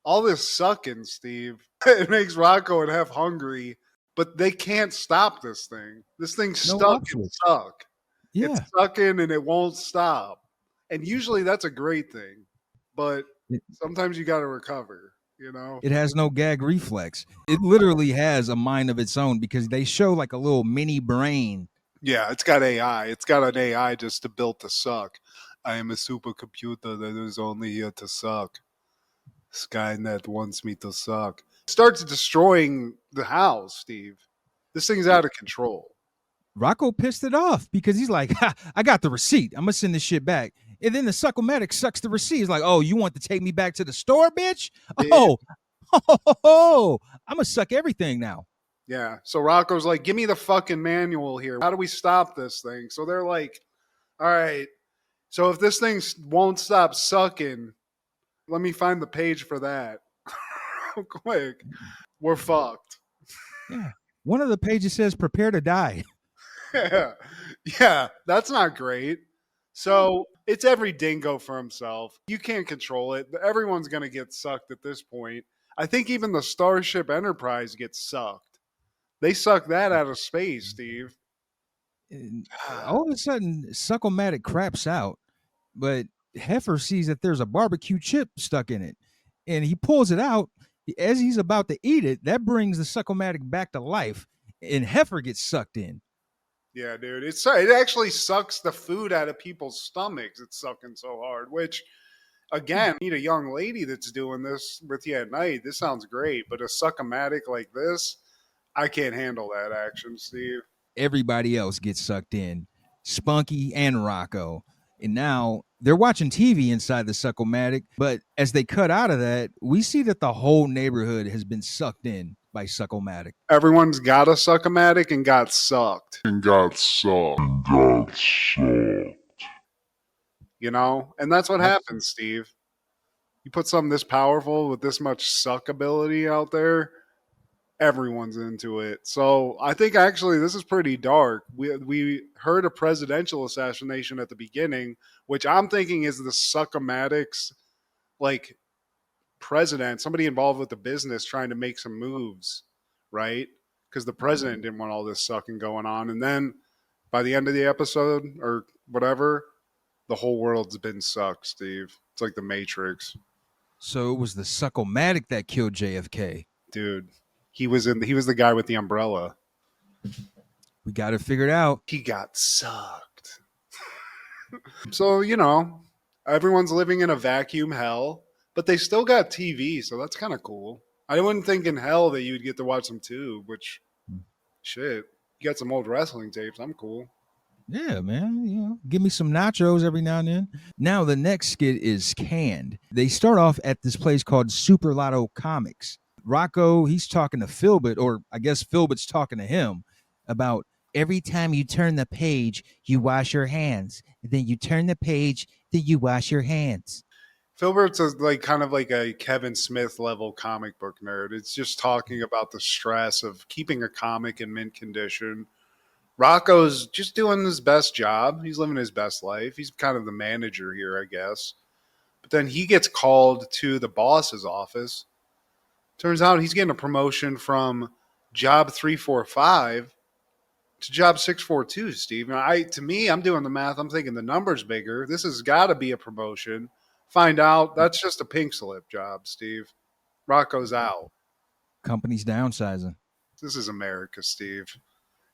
all this sucking, Steve, it makes Rocko and Hef hungry, but they can't stop this thing. This thing's stuck and suck. Yeah. It's sucking and it won't stop. And usually that's a great thing, but sometimes you got to recover, you know? It has no gag reflex. It literally has a mind of its own because they show like a little mini brain. Yeah, it's got AI. It's got an AI just to build to suck. I am a supercomputer that is only here to suck. Skynet wants me to suck. It starts destroying the house, Steve. This thing's out of control. Rocko pissed it off because he's like, ha, I got the receipt. I'm going to send this shit back. And then the Suck-O-Matic sucks the receipt. He's like, oh, you want to take me back to the store, bitch? Yeah. Oh, I'm going to suck everything now. Yeah. So Rocco's like, give me the fucking manual here. How do we stop this thing? So they're like, all right. So if this thing won't stop sucking, let me find the page for that. Quick. We're fucked. Yeah. One of the pages says prepare to die. Yeah, that's not great. So it's every dingo for himself. You can't control it. Everyone's going to get sucked at this point. I think even the Starship Enterprise gets sucked. They suck that out of space, Steve. And all of a sudden, Suck-O-Matic craps out, but Heifer sees that there's a barbecue chip stuck in it, and he pulls it out. As he's about to eat it, that brings the Suck-O-Matic back to life, and Heifer gets sucked in. Yeah, dude. It actually sucks the food out of people's stomachs. It's sucking so hard, which, again, need a young lady that's doing this with you at night. This sounds great, but a Suck-O-Matic like this, I can't handle that action, Steve. Everybody else gets sucked in, Spunky and Rocko. And now they're watching TV inside the Suck-O-Matic, but as they cut out of that, we see that the whole neighborhood has been sucked in by Suck-O-Matic. Everyone's got a Suck-O-Matic and got sucked. You know? And that's what happens, Steve. You put something this powerful with this much suck ability out there, everyone's into it. So I think actually this is pretty dark. We heard a presidential assassination at the beginning, which I'm thinking is the Suck-O-Matic's like president, somebody involved with the business trying to make some moves, right? Because the president didn't want all this sucking going on. And then by the end of the episode or whatever, the whole world's been sucked, Steve. It's like the Matrix. So it was the Suck-O-Matic that killed JFK. Dude, he was the guy with the umbrella. We got it figured out. He got sucked. So, you know, everyone's living in a vacuum hell, but they still got TV, so that's kind of cool. I wouldn't think in hell that you'd get to watch some tube, which, shit, you got some old wrestling tapes. I'm cool. Yeah, man. You know, give me some nachos every now and then. Now, the next skit is Canned. They start off at this place called Super Lotto Comics. Rocko, he's talking to Philbit, or I guess Philbit's talking to him about every time you turn the page, you wash your hands. And then you turn the page, then you wash your hands. Filbert's like kind of like a Kevin Smith level comic book nerd. It's just talking about the stress of keeping a comic in mint condition. Rocco's just doing his best job. He's living his best life. He's kind of the manager here, I guess. But then he gets called to the boss's office. Turns out he's getting a promotion from job 345 to job 642, Steve. Now, I'm doing the math. I'm thinking the number's bigger. This has got to be a promotion. Find out that's just a pink slip job, Steve. Rocco's out. Company's downsizing. This is America, Steve.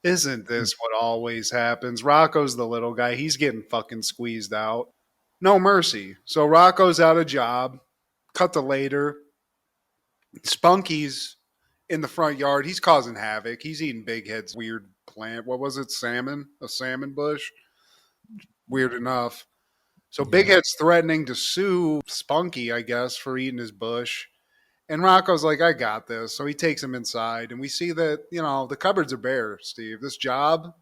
Isn't this what always happens? Rocco's the little guy. He's getting fucking squeezed out. No mercy. So Rocco's out of job. Cut to later. Spunky's in the front yard. He's causing havoc. He's eating Big Head's weird plant. What was it? Salmon? A salmon bush? Weird enough. So Big Head's threatening to sue Spunky, I guess, for eating his bush. And Rocco's like, I got this. So he takes him inside. And we see that, you know, the cupboards are bare, Steve. This job,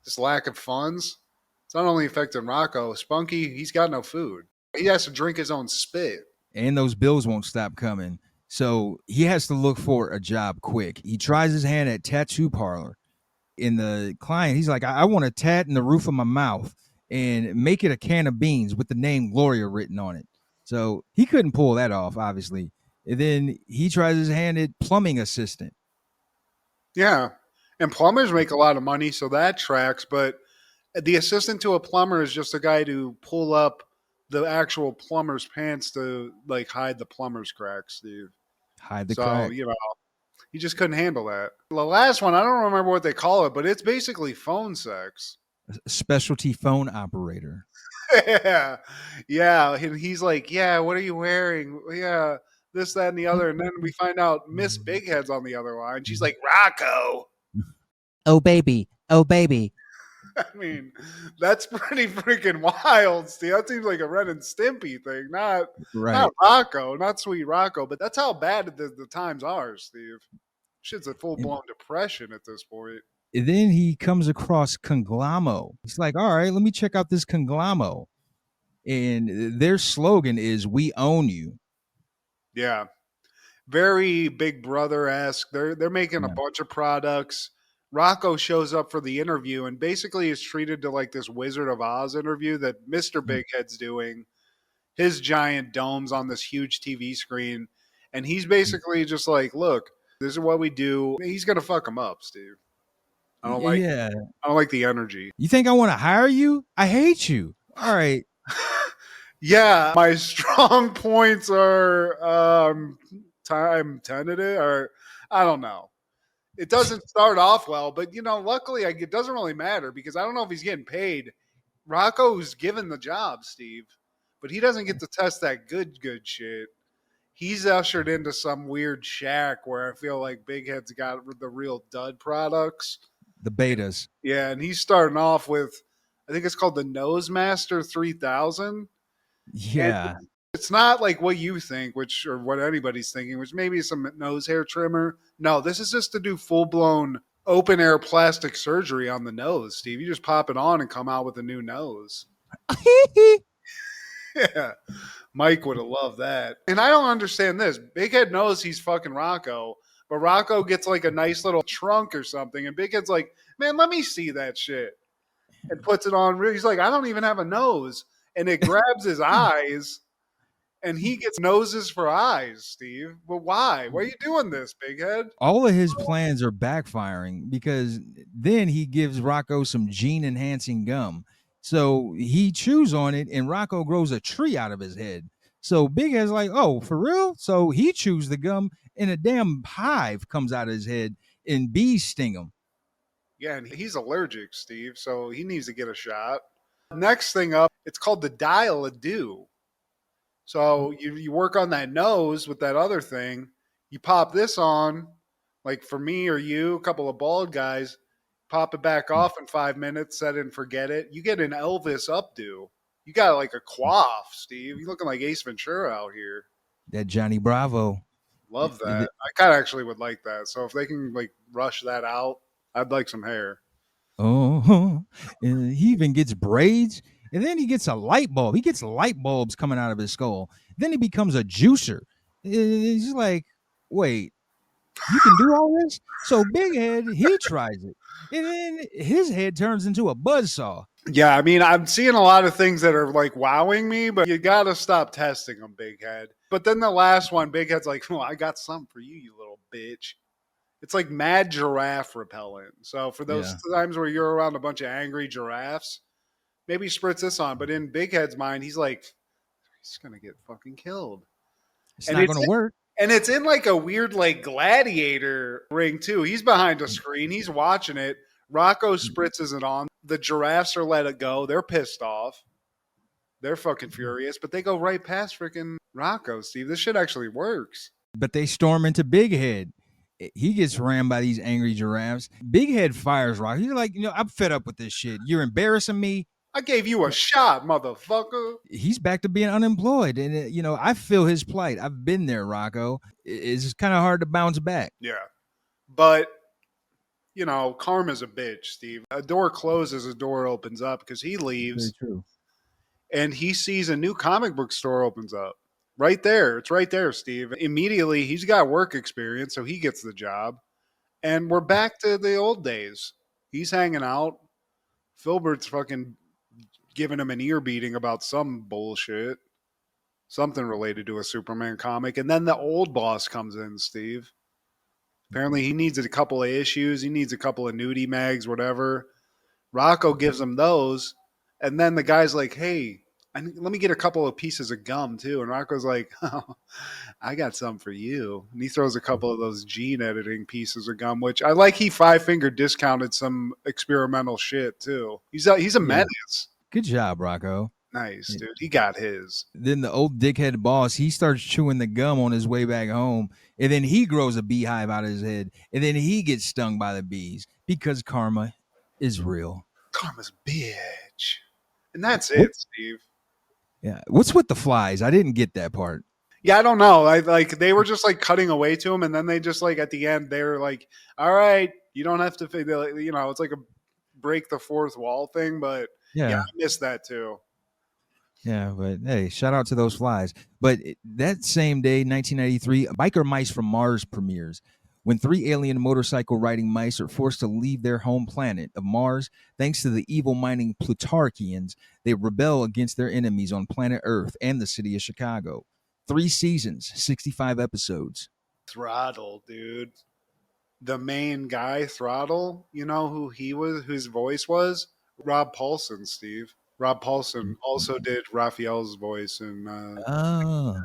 this lack of funds, it's not only affecting Rocco. Spunky, he's got no food. He has to drink his own spit. And those bills won't stop coming. So he has to look for a job quick. He tries his hand at tattoo parlor. In the client, he's like, I want a tat in the roof of my mouth and make it a can of beans with the name Gloria written on it. So he couldn't pull that off, obviously. And then he tries his hand at plumbing assistant. Yeah. And plumbers make a lot of money, so that tracks. But the assistant to a plumber is just a guy to pull up the actual plumber's pants to, like, hide the plumber's cracks, Steve. Hide the crack. So, you know, he just couldn't handle that. The last one, I don't remember what they call it, but it's basically phone sex. Specialty phone operator. Yeah. Yeah. And he's like, yeah, what are you wearing? Yeah. This, that, and the other. And then we find out Miss Big Head's on the other line. She's like, Rocko. Oh, baby, Oh, baby. I mean, that's pretty freaking wild, Steve. That seems like a Ren and Stimpy thing, not Right. Rocko, not sweet Rocko, but that's how bad the times are, Steve. Shit's a full blown depression at this point. And then he comes across Conglamo. He's like, all right, let me check out this Conglamo. And their slogan is "We own you." Yeah, very Big Brother-esque. They're making a Yeah. bunch of products. Rocko shows up for the interview and basically is treated to like this Wizard of Oz interview that Mr. Big Head's doing. His giant domes on this huge TV screen, and he's basically just like, "Look, this is what we do." He's gonna fuck him up, Steve. I don't like. Yeah. I don't like the energy. You think I want to hire you? I hate you. All right. Yeah, my strong points are time tentative, or I don't know. It doesn't start off well, but luckily it doesn't really matter because I don't know if he's getting paid. Rocco's given the job, Steve, but he doesn't get to test that good shit. He's ushered into some weird shack where I feel like Big Head's got the real dud products. The betas. Yeah, and he's starting off with, I think it's called the Nosemaster 3000. Yeah. And it's not like what you think, or what anybody's thinking, which maybe is some nose hair trimmer. No, this is just to do full-blown open-air plastic surgery on the nose, Steve. You just pop it on and come out with a new nose. Yeah. Mike would have loved that. And I don't understand this. Big Head knows he's fucking Rocko, but Rocko gets like a nice little trunk or something, and Big Head's like, man, let me see that shit. And puts it on. He's like, I don't even have a nose. And it grabs his eyes, and he gets noses for eyes, Steve. But why? Why are you doing this, Big Head? All of his plans are backfiring because then he gives Rocko some gene-enhancing gum. So he chews on it, and Rocko grows a tree out of his head. So Big Head's like, oh, for real? So he chews the gum, and a damn hive comes out of his head, and bees sting him. Yeah, and he's allergic, Steve, so he needs to get a shot. Next thing up, it's called the Dial-A-Do. So you work on that nose with that other thing. You pop this on, like for me or you, a couple of bald guys, pop it back off in 5 minutes, set it and forget it. You get an Elvis updo. You got like a coif, Steve. You're looking like Ace Ventura out here. That Johnny Bravo. Love that. I kind of actually would like that. So if they can like rush that out, I'd like some hair. Oh, and he even gets braids, and then he gets a light bulb. He gets light bulbs coming out of his skull. Then he becomes a juicer. He's like, wait, you can do all this? So Big Head, he tries it, and then his head turns into a buzzsaw. Yeah, I mean, I'm seeing a lot of things that are like wowing me, but you got to stop testing them, Big Head. But then the last one, Big Head's like, oh, I got something for you, you little bitch. It's like mad giraffe repellent. So for those times where you're around a bunch of angry giraffes, maybe spritz this on. But in Big Head's mind, he's like, he's going to get fucking killed. It's not going to work. And it's in like a weird like gladiator ring too. He's behind a screen. He's watching it. Rocko spritzes it on. The giraffes are let it go. They're pissed off. They're fucking furious. But they go right past freaking Rocko, Steve. This shit actually works. But they storm into Big Head. He gets rammed by these angry giraffes. Big Head fires Rocko. He's like, I'm fed up with this shit. You're embarrassing me. I gave you a shot, motherfucker. He's back to being unemployed. And, I feel his plight. I've been there, Rocko. It's kind of hard to bounce back. Yeah. But, karma's a bitch, Steve. A door closes, a door opens up because he leaves. Very true. And he sees a new comic book store opens up. Right there. It's right there, Steve. Immediately, he's got work experience, so he gets the job. And we're back to the old days. He's hanging out. Filbert's fucking giving him an ear beating about some bullshit. Something related to a Superman comic. And then the old boss comes in, Steve. Apparently, he needs a couple of issues. He needs a couple of nudie mags, whatever. Rocko gives him those. And then the guy's like, hey, let me get a couple of pieces of gum, too. And Rocco's like, oh, I got some for you. And he throws a couple of those gene editing pieces of gum, which I like. He 5-finger discounted some experimental shit, too. He's a menace. Good job, Rocko. Nice, dude. He got his. Then the old dickhead boss, he starts chewing the gum on his way back home. And then he grows a beehive out of his head. And then he gets stung by the bees because karma. is real. Karma's bitch. And that's What? it, Steve. Yeah. What's with the flies? I didn't get that part. Yeah, I don't know. I like they were just like cutting away to him, and then they just like at the end they were like, "All right, you don't have to," you know, it's like a break the fourth wall thing. But yeah, Yeah. I missed that too. Yeah, but hey, shout out to those flies. But that same day, 1993, Biker Mice from Mars premieres. When 3 alien motorcycle riding mice are forced to leave their home planet of Mars, thanks to the evil mining Plutarchians, they rebel against their enemies on planet Earth and the city of Chicago. 3 seasons, 65 episodes. Throttle, dude. The main guy, Throttle. You know who he was? Whose voice was? Rob Paulson, Steve. Rob Paulson also did Raphael's voice in. Oh,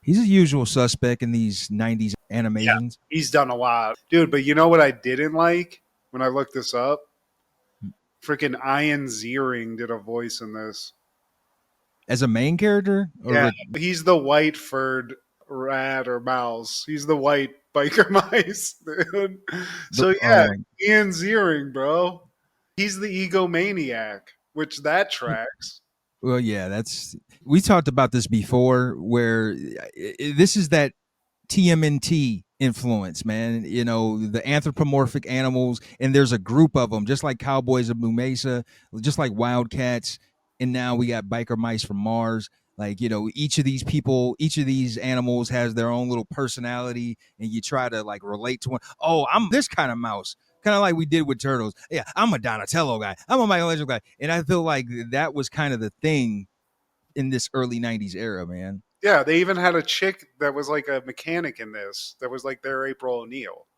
he's a usual suspect in these 90s animations. He's done a lot, dude. But you know what I didn't like when I looked this up? Freaking Ian Ziering did a voice in this. As a main character? Or Yeah, he's the white furred rat or mouse. He's the white biker mice, dude. So yeah, Ian Ziering, bro. He's the egomaniac, which that tracks. Well, yeah, we talked about this before, where this is that TMNT influence, man. You know, the anthropomorphic animals, and there's a group of them, just like Cowboys of Blue Mesa, just like Wildcats, and now we got Biker Mice from Mars. Like, you know, each of these people, each of these animals has their own little personality, and you try to like relate to one. Oh, I'm this kind of mouse. Kind of like we did with turtles. Yeah, I'm a Donatello guy. I'm a Michelangelo guy. And I feel like that was kind of the thing in this early 90s era, man. Yeah, they even had a chick that was like a mechanic in this. That was like their April O'Neil.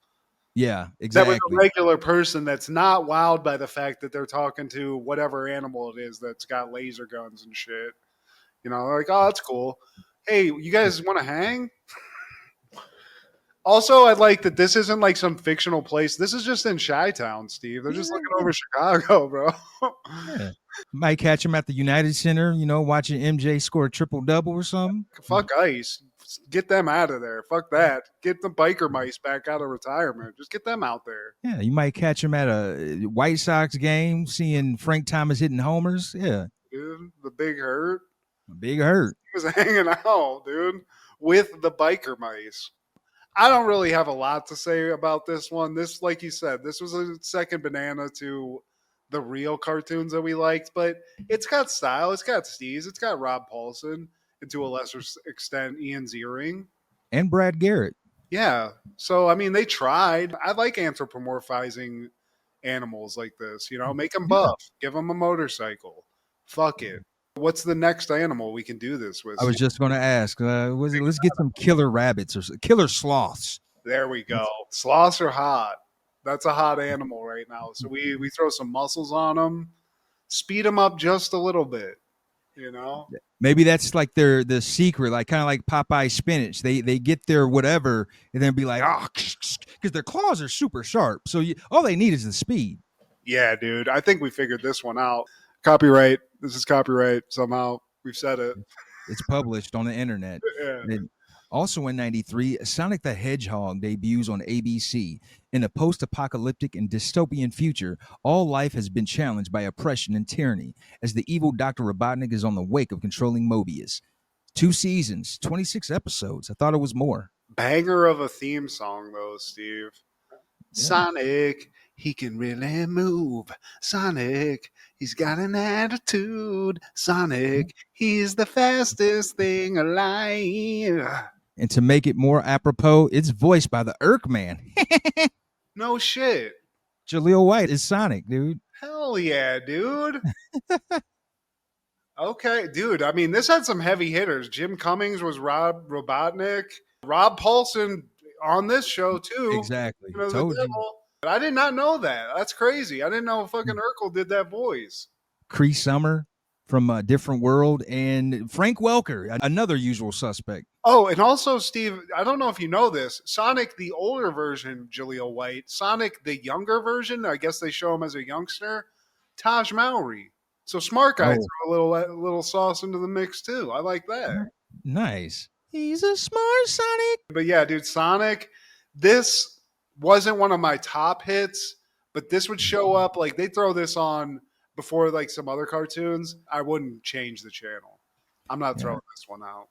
Yeah, exactly. That was a regular person that's not wowed by the fact that they're talking to whatever animal it is that's got laser guns and shit. You know, like, oh, that's cool. Hey, you guys want to hang? Also, I'd like that this isn't like some fictional place. This is just in Chi-Town, Steve. They're just looking over Chicago, bro. Yeah. Might catch him at the United Center, you know, watching MJ score a triple-double or something. Fuck ICE. Get them out of there. Fuck that. Get the biker mice back out of retirement. Just get them out there. Yeah, you might catch him at a White Sox game, seeing Frank Thomas hitting homers. Yeah. Dude, the Big Hurt. Big Hurt. He was hanging out, dude, with the biker mice. I don't really have a lot to say about this one. This, like you said, this was a second banana to the real cartoons that we liked, but it's got style, it's got steez, it's got Rob Paulson, and to a lesser extent, Ian Ziering. And Brad Garrett. Yeah. So, I mean, they tried. I like anthropomorphizing animals like this, you know, make them buff, give them a motorcycle. Fuck it. What's the next animal we can do this with? I was just going to ask. Let's get some killer rabbits or killer sloths. There we go. Sloths are hot. That's a hot animal right now. So we throw some muscles on them, speed them up just a little bit. You know, maybe that's like the secret, like kind of like Popeye spinach. They get their whatever and then be like, oh, because their claws are super sharp. So all they need is the speed. Yeah, dude. I think we figured this one out. Copyright. This is copyright somehow. We've said it. It's published on the internet. Yeah. And also in 93, Sonic the Hedgehog debuts on ABC. In a post-apocalyptic and dystopian future, all life has been challenged by oppression and tyranny, as the evil Dr. Robotnik is on the wake of controlling Mobius. 2 seasons, 26 episodes. I thought it was more. Banger of a theme song, though, Steve. Yeah. Sonic, he can really move. Sonic, he's got an attitude. Sonic, he's the fastest thing alive. And to make it more apropos, it's voiced by the Urk Man. No shit. Jaleel White is Sonic, dude. Hell yeah, dude. Okay, dude. I mean, this had some heavy hitters. Jim Cummings was Rob Robotnik. Rob Paulson on this show, too. Exactly. You know, told you. I did not know that. That's crazy. I didn't know fucking Urkel did that voice. Cree Summer from A Different World, and Frank Welker, another usual suspect. Oh, and also, Steve, I don't know if you know this, Sonic, the older version, Jaleel White, Sonic, the younger version, I guess they show him as a youngster, Taj Mowry. So Smart Guy threw a little sauce into the mix, too. I like that. Nice. He's a smart Sonic. But yeah, dude, Sonic, this wasn't one of my top hits, But this would show up like they throw this on before like some other cartoons. I wouldn't change the channel. I'm not throwing this one out.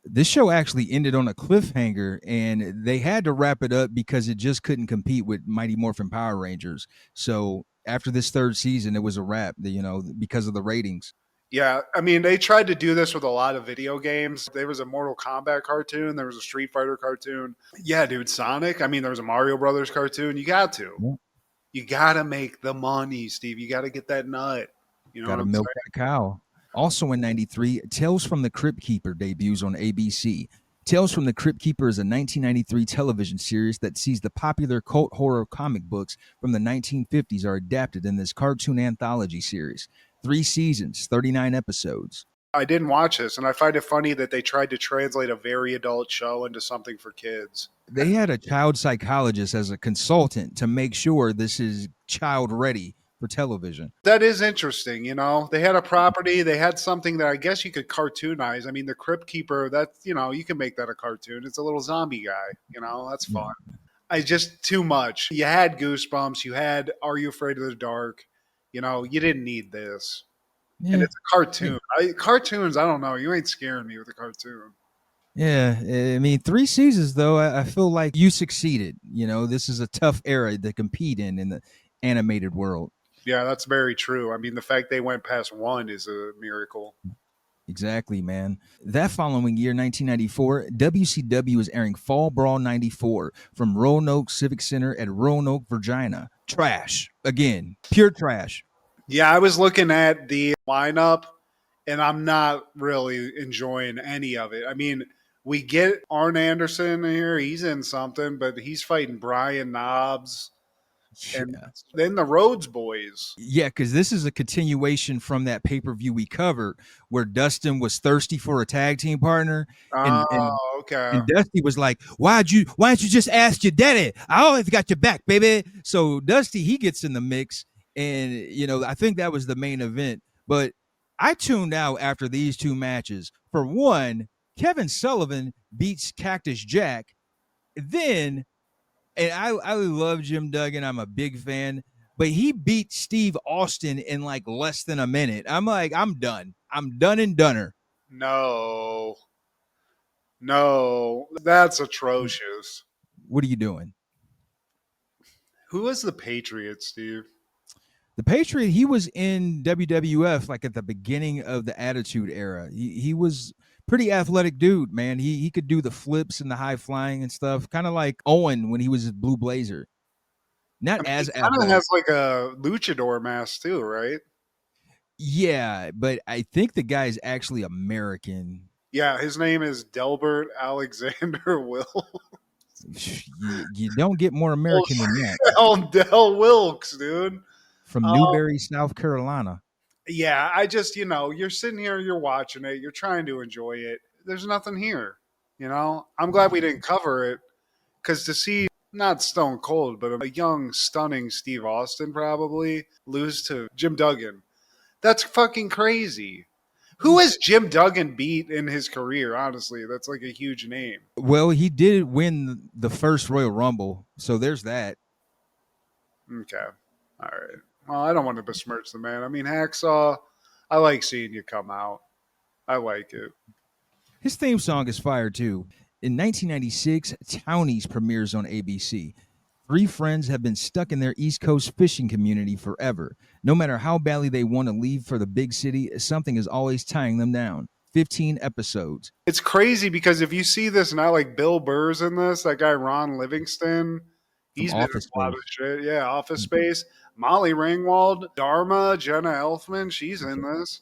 This show actually ended on a cliffhanger, and they had to wrap it up because it just couldn't compete with Mighty Morphin Power Rangers. So after this third season, it was a wrap, because of the ratings. Yeah, I mean, they tried to do this with a lot of video games. There was a Mortal Kombat cartoon. There was a Street Fighter cartoon. Yeah, dude, Sonic. I mean, there was a Mario Brothers cartoon. You got to. Yeah. You got to make the money, Steve. You got to get that nut. You know Got to milk that cow. Also in 93, Tales from the Crypt Keeper debuts on ABC. Tales from the Crypt Keeper is a 1993 television series that sees the popular cult horror comic books from the 1950s are adapted in this cartoon anthology series. 3 seasons, 39 episodes. I didn't watch this, and I find it funny that they tried to translate a very adult show into something for kids. They had a child psychologist as a consultant to make sure this is child ready for television. That is interesting, They had a property, they had something that I guess you could cartoonize. I mean, the Crypt Keeper, that's, you can make that a cartoon. It's a little zombie guy, that's fun. Just too much. You had Goosebumps, you had Are You Afraid of the Dark? You didn't need this. Yeah. And it's a cartoon. Cartoons, I don't know. You ain't scaring me with a cartoon. Yeah, I mean, 3 seasons, though, I feel like you succeeded. This is a tough era to compete in the animated world. Yeah, that's very true. I mean, the fact they went past 1 is a miracle. Exactly, man. That following year, 1994, WCW is airing Fall Brawl 94 from Roanoke Civic Center at Roanoke, Virginia. Trash. Again, pure trash. Yeah, I was looking at the lineup, and I'm not really enjoying any of it. I mean, we get Arn Anderson here. He's in something, but he's fighting Brian Knobbs. And then the Rhodes Boys. Yeah, because this is a continuation from that pay-per-view we covered where Dustin was thirsty for a tag team partner. Okay. And Dusty was like, why don't you just ask your daddy? I always got your back, baby. So Dusty, he gets in the mix. And, I think that was the main event. But I tuned out after these 2 matches. For one, Kevin Sullivan beats Cactus Jack. Then... And I love Jim Duggan. I'm a big fan. But he beat Steve Austin in like less than a minute. I'm like, I'm done. I'm done and doneer. No, that's atrocious. What are you doing? Who was the Patriot, Steve? The Patriot, he was in WWF like at the beginning of the Attitude Era. He was... pretty athletic dude, man. He could do the flips and the high flying and stuff, kind of like Owen when he was his Blue Blazer. Not as athletic. He kind of has like a luchador mask too, right? Yeah, but I think the guy is actually American. Yeah, his name is Delbert Alexander Will. You don't get more American than that. Del Wilkes, dude. From Newberry, South Carolina. Yeah, I just, you're sitting here, you're watching it, you're trying to enjoy it. There's nothing here, I'm glad we didn't cover it because to see not Stone Cold, but a young, stunning Steve Austin probably lose to Jim Duggan, that's fucking crazy. Who has Jim Duggan beat in his career, honestly? That's like a huge name. Well, he did win the first Royal Rumble, so there's that. Okay, all right. Well, I don't want to besmirch the man. I mean, Hacksaw, I like seeing you come out. I like it. His theme song is fire, too. In 1996, Townies premieres on ABC. 3 friends have been stuck in their East Coast fishing community forever. No matter how badly they want to leave for the big city, something is always tying them down. 15 episodes. It's crazy because if you see this now, like Bill Burr's in this, that guy Ron Livingston, he's been in a lot of shit. Yeah, Office Space. Molly Ringwald, Dharma, Jenna Elfman, she's in this.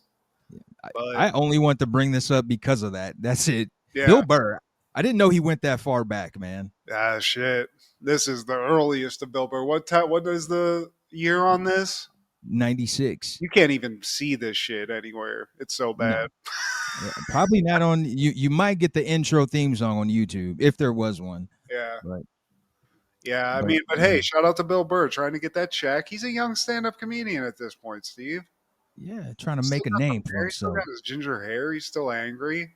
I only want to bring this up because of that. That's it. Yeah. Bill Burr. I didn't know he went that far back, man. Ah, shit. This is the earliest of Bill Burr. What is the year on this? 96. You can't even see this shit anywhere. It's so bad. No. Yeah, probably not on you. You might get the intro theme song on YouTube if there was one. Yeah. But hey, shout out to Bill Burr trying to get that check. He's a young stand-up comedian at this point, Steve. Yeah, trying to make a name for himself. He's still got his ginger hair. He's still angry.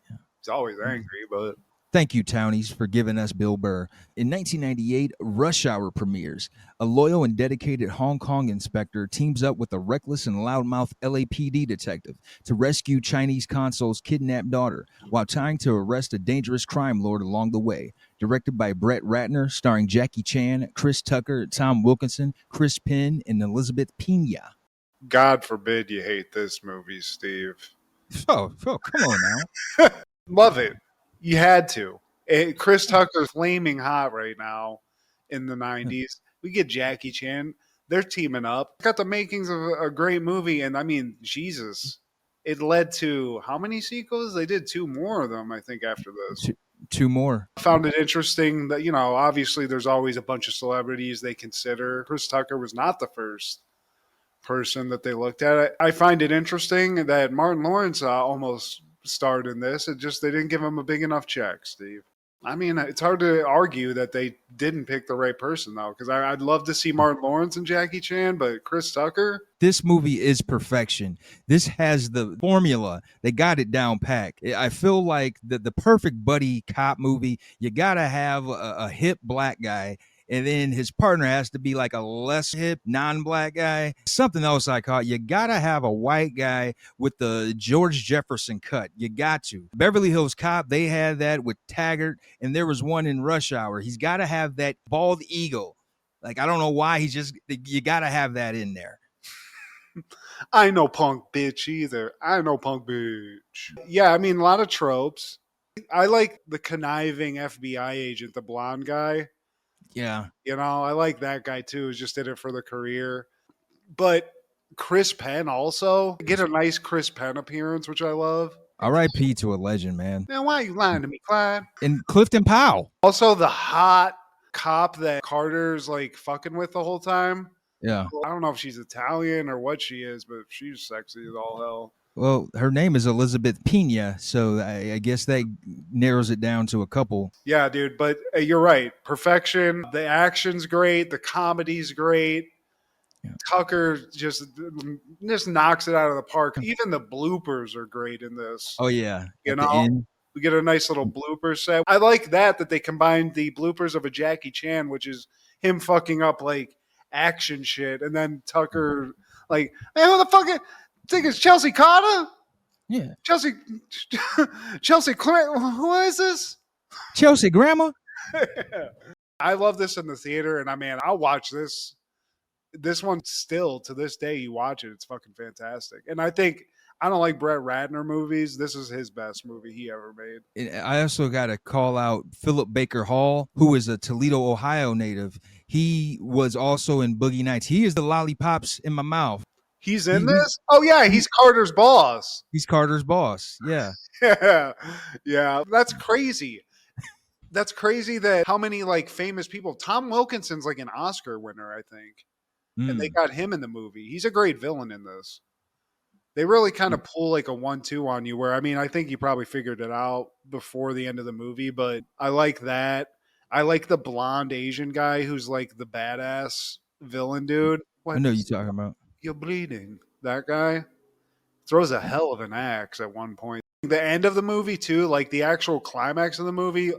Yeah. He's always angry, but Thank you, Townies, for giving us Bill Burr. In 1998, Rush Hour premieres. A loyal and dedicated Hong Kong inspector teams up with a reckless and loudmouth LAPD detective to rescue Chinese consul's kidnapped daughter while trying to arrest a dangerous crime lord along the way. Directed by Brett Ratner, starring Jackie Chan, Chris Tucker, Tom Wilkinson, Chris Penn, and Elizabeth Pena. God forbid you hate this movie, Steve. Oh, come on now. Love it. You had to. Chris Tucker's flaming hot right now in the 90s. We get Jackie Chan. They're teaming up. Got the makings of a great movie. And I mean, Jesus. It led to how many sequels? They did 2 more of them, I think, after this. Two more. I found it interesting that, obviously there's always a bunch of celebrities they consider. Chris Tucker was not the first person that they looked at. I find it interesting that Martin Lawrence almost starred in this. It just they didn't give him a big enough check, Steve. I mean, it's hard to argue that they didn't pick the right person, though, because I'd love to see Martin Lawrence and Jackie Chan, but Chris Tucker? This movie is perfection. This has the formula. They got it down packed. I feel like the perfect buddy cop movie, you got to have a hip black guy, and then his partner has to be like a less hip, non-black guy. Something else I caught, you got to have a white guy with the George Jefferson cut. You got to. Beverly Hills Cop, they had that with Taggart, and there was one in Rush Hour. He's got to have that bald eagle. Like, I don't know why you got to have that in there. I ain't no punk bitch either. I ain't no punk bitch. Yeah, I mean, a lot of tropes. I like the conniving FBI agent, the blonde guy. Yeah. I like that guy too, who's just did it for the career. But Chris Penn also. Get a nice Chris Penn appearance, which I love. R.I.P. to a legend, man. Now, why are you lying to me, Clyde? And Clifton Powell. Also, the hot cop that Carter's like fucking with the whole time. Yeah. I don't know if she's Italian or what she is, but she's sexy as all hell. Well, her name is Elizabeth Pena, so I guess that narrows it down to a couple. Yeah, dude, but you're right. Perfection. The action's great. The comedy's great. Yeah. Tucker just knocks it out of the park. Even the bloopers are great in this. Oh, yeah. We get a nice little blooper set. I like that they combined the bloopers of a Jackie Chan, which is him fucking up like action shit, and then Tucker like, hey, who the fuck think it's Chelsea Carter? Yeah. Chelsea who is this? Chelsea Grandma? I love this in the theater, and I'll watch this one still to this day. You watch it, it's fucking fantastic. And I don't like Brett Ratner movies. This is his best movie he ever made. I also got to call out Philip Baker Hall, who is a Toledo, Ohio native. He was also in Boogie Nights. He is the lollipops in my mouth. He's in this? Oh, yeah, he's Carter's boss. He's Carter's boss, yeah. Yeah, that's crazy. That's crazy that how many like famous people. Tom Wilkinson's like an Oscar winner, I think. And they got him in the movie. He's a great villain in this. They really kind of pull like a 1-2 on you where, I think you probably figured it out before the end of the movie, but I like that. I like the blonde Asian guy who's like the badass villain dude. What I know you're talking about. You're bleeding. That guy throws a hell of an axe at one point. The end of the movie too, like the actual climax of the movie,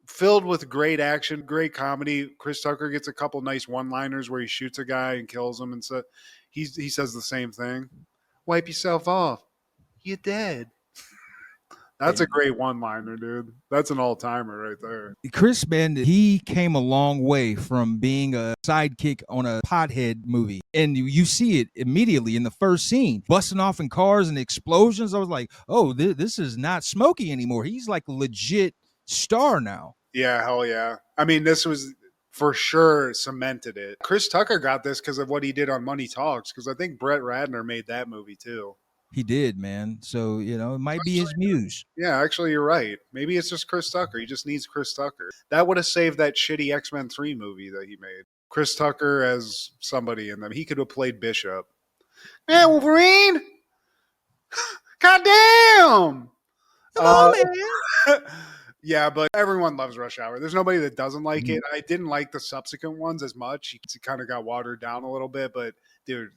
filled with great action, great comedy. Chris Tucker gets a couple nice one-liners where he shoots a guy and kills him, and so he says the same thing. Wipe yourself off. You're dead. That's a great one-liner, dude. That's an all-timer right there. Chris, man, he came a long way from being a sidekick on a pothead movie. And you see it immediately in the first scene. Busting off in cars and explosions. I was like, oh, this is not Smokey anymore. He's like a legit star now. Yeah, hell yeah. This was for sure cemented it. Chris Tucker got this because of what he did on Money Talks, because I think Brett Ratner made that movie too. He did, man. So, it might be his muse. Yeah, actually, you're right. Maybe it's just Chris Tucker. He just needs Chris Tucker. That would have saved that shitty X-Men 3 movie that he made. Chris Tucker as somebody in them. He could have played Bishop. Man, Wolverine! God damn! Man. Yeah, but everyone loves Rush Hour. There's nobody that doesn't like it. I didn't like the subsequent ones as much. It kind of got watered down a little bit, but dude,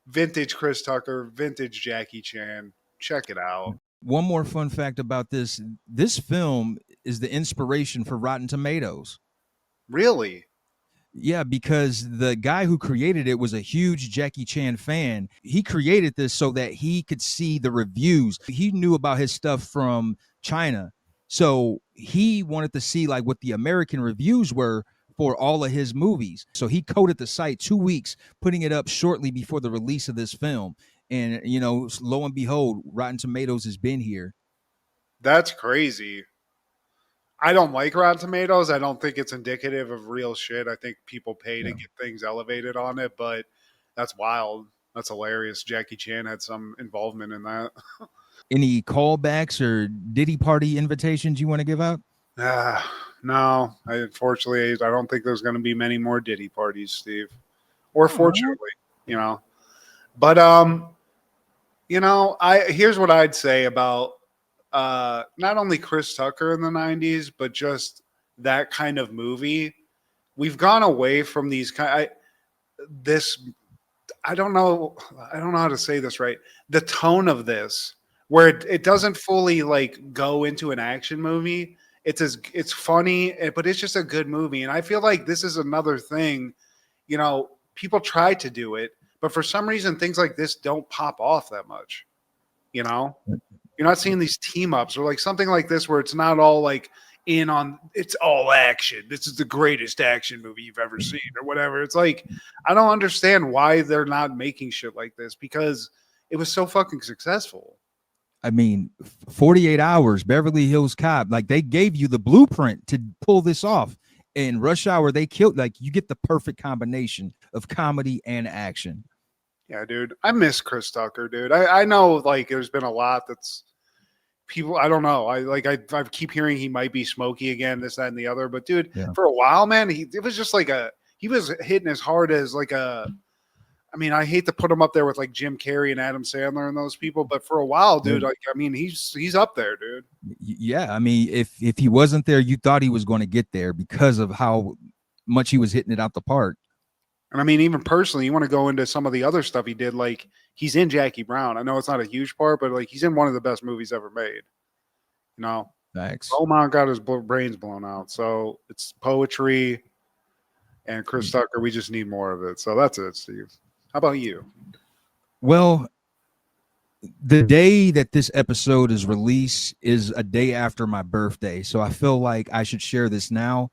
vintage Chris Tucker, vintage Jackie Chan. Check it out. One more fun fact about this film is the inspiration for Rotten Tomatoes. Really? Yeah, because the guy who created it was a huge Jackie Chan fan. He created this so that he could see the reviews. He knew about his stuff from China. So he wanted to see like what the American reviews were for all of his movies. So he coded the site 2 weeks, putting it up shortly before the release of this film. And, you know, lo and behold, Rotten Tomatoes has been here. That's crazy. I don't like Rotten Tomatoes. I don't think it's indicative of real shit. I think people pay to get things elevated on it, but that's wild. That's hilarious. Jackie Chan had some involvement in that. Any callbacks or Diddy party invitations you want to give out? No. Unfortunately, I don't think there's going to be many more Diddy parties, Steve. Or fortunately, you know. But, you know, here's what I'd say about not only Chris Tucker in the 90s, but just that kind of movie. We've gone away from these I don't know how to say this right. The tone of this, where it doesn't fully like go into an action movie. It's funny, but it's just a good movie. And I feel like this is another thing, you know, people try to do it, but for some reason things like this don't pop off that much, you know? You're not seeing these team ups or like something like this where it's not all like it's all action. This is the greatest action movie you've ever seen or whatever. It's like, I don't understand why they're not making shit like this because it was so fucking successful. I mean, 48 Hours, Beverly Hills Cop, like they gave you the blueprint to pull this off. In Rush Hour, they killed, like you get the perfect combination of comedy and action. Yeah, dude. I miss Chris Tucker, dude. I know like there's been a lot that's people, I don't know. I keep hearing he might be smoky again, this, that, and the other. But dude, for a while, man, it was just like he was hitting as hard as like I mean, I hate to put him up there with like Jim Carrey and Adam Sandler and those people, but for a while, dude, like I mean, he's up there, dude. Yeah, I mean, if he wasn't there, you thought he was going to get there because of how much he was hitting it out the park. And I mean, even personally, you want to go into some of the other stuff he did, like he's in Jackie Brown. I know it's not a huge part, but like he's in one of the best movies ever made. You know, thanks. Beaumont got his brains blown out, so it's poetry. And Chris Tucker, we just need more of it. So that's it, Steve. How about you? Well, the day that this episode is released is a day after my birthday, so I feel like I should share this now.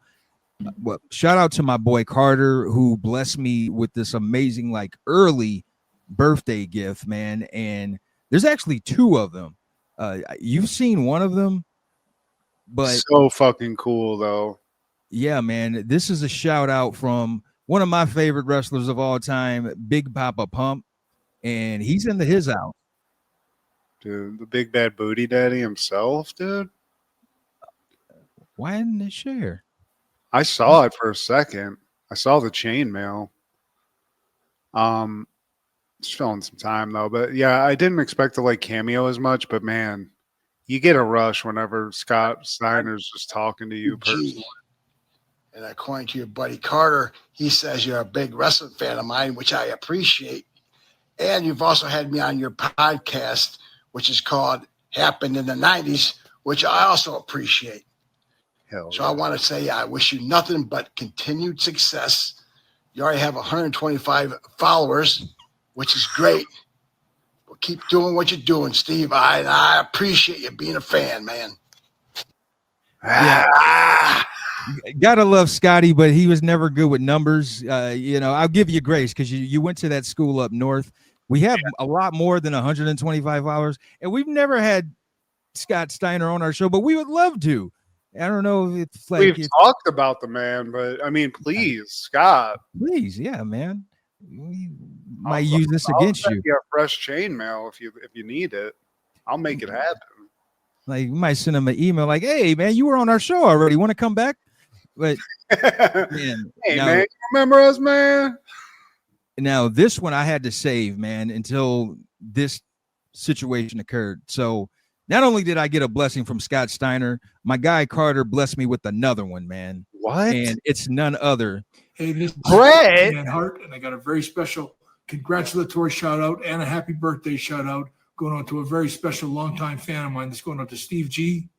Well, shout out to my boy Carter who blessed me with this amazing like early birthday gift, man. And there's actually two of them. You've seen one of them, but so fucking cool though. Yeah, man. This is a shout out from one of my favorite wrestlers of all time, Big Papa Pump, and he's into his house. Dude, the big bad booty daddy himself, dude. Why didn't they share? I saw it for a second. I saw the chainmail. Just filling some time though, but yeah, I didn't expect to like cameo as much, but man, you get a rush whenever Scott Steiner's just talking to you personally. And according to your buddy Carter, he says you're a big wrestling fan of mine, which I appreciate. And you've also had me on your podcast, which is called Happened in the 90s, which I also appreciate. So I want to say I wish you nothing but continued success. You already have 125 followers, which is great. But keep doing what you're doing, Steve. I appreciate you being a fan, man. Yeah. Gotta love Scotty, but he was never good with numbers. You know, I'll give you grace because you went to that school up north. We have a lot more than 125 hours, and we've never had Scott Steiner on our show, but we would love to. I don't know if it's like we've talked about the man, but I mean, please, Scott. Please, yeah, man. We might use this against you. A fresh chainmail if you need it. I'll make it happen. Like we might send him an email like, "Hey, man, you were on our show already. Want to come back?" But man, hey, man, you remember us, man? Now this one I had to save, man, until this situation occurred. So not only did I get a blessing from Scott Steiner, my guy Carter blessed me with another one, man. What? And it's none other. Hey, this is Brett Hart, and I got a very special congratulatory shout out and a happy birthday shout out going out to a very special longtime fan of mine. This going out to Steve G.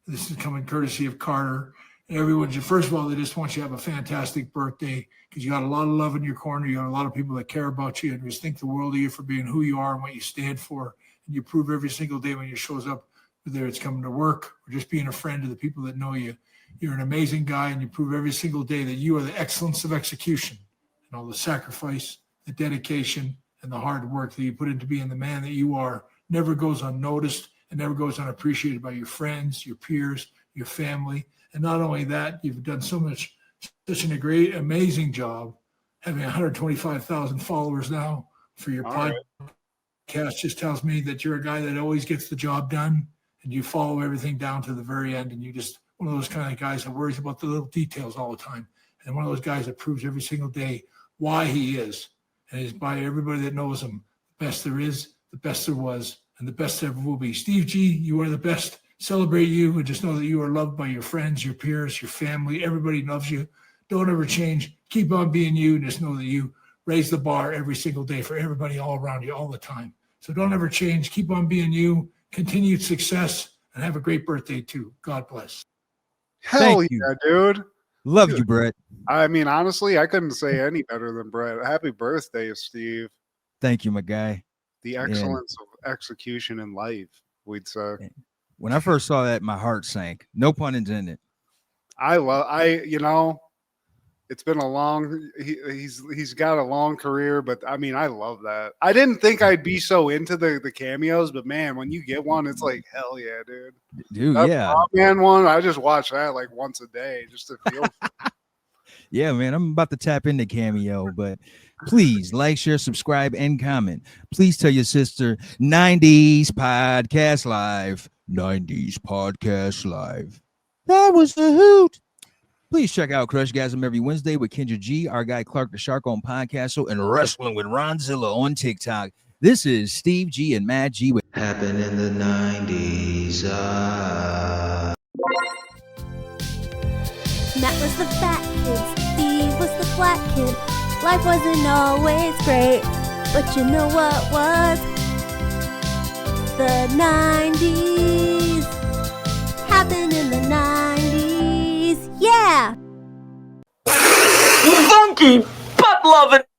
This is coming courtesy of Carter. And everyone, first of all, they just want you to have a fantastic birthday because you got a lot of love in your corner. You got a lot of people that care about you and just think the world of you for being who you are and what you stand for. And you prove every single day when you shows up, whether it's coming to work or just being a friend to the people that know you. You're an amazing guy, and you prove every single day that you are the excellence of execution and all the sacrifice, the dedication, and the hard work that you put into being the man that you are never goes unnoticed and never goes unappreciated by your friends, your peers, your family. And not only that, you've done such a great, amazing job having 125,000 followers now for your podcast. Just tells me that you're a guy that always gets the job done and you follow everything down to the very end. And you just one of those kind of guys that worries about the little details all the time. And one of those guys that proves every single day why he is. And is by everybody that knows him, the best there is, the best there was, and the best there ever will be. Steve G, you are the best. Celebrate you and just know that you are loved by your friends, your peers, your family. Everybody loves you. Don't ever change. Keep on being you and just know that you raise the bar every single day for everybody all around you all the time. So don't ever change. Keep on being you. Continued success and have a great birthday too. God bless. Hell yeah, dude. Love you, Brett. I mean, honestly, I couldn't say any better than Brett. Happy birthday, Steve. Thank you, my guy. The excellence of execution in life, we'd say. When I first saw that, my heart sank. No pun intended. It's been a long, he's got a long career, but I mean, I love that. I didn't think I'd be so into the cameos, but man, when you get one, it's like, hell yeah, dude. Dude, that yeah. Man one, I just watch that like once a day just to feel. Yeah, man, I'm about to tap into Cameo, but please like, share, subscribe, and comment. Please tell your sister 90s Podcast Live. 90s Podcast Live. That was the hoot. Please check out Crushgasm every Wednesday with Kendra G, our guy Clark the Shark on Podcastle, and Wrestling with Ronzilla on TikTok. This is Steve G and Matt G with Happened in the 90s. Matt was the fat kid, Steve was the black kid. Life wasn't always great, but you know what was? The 90s. Happened in the 90s. Yeah! Funky butt loving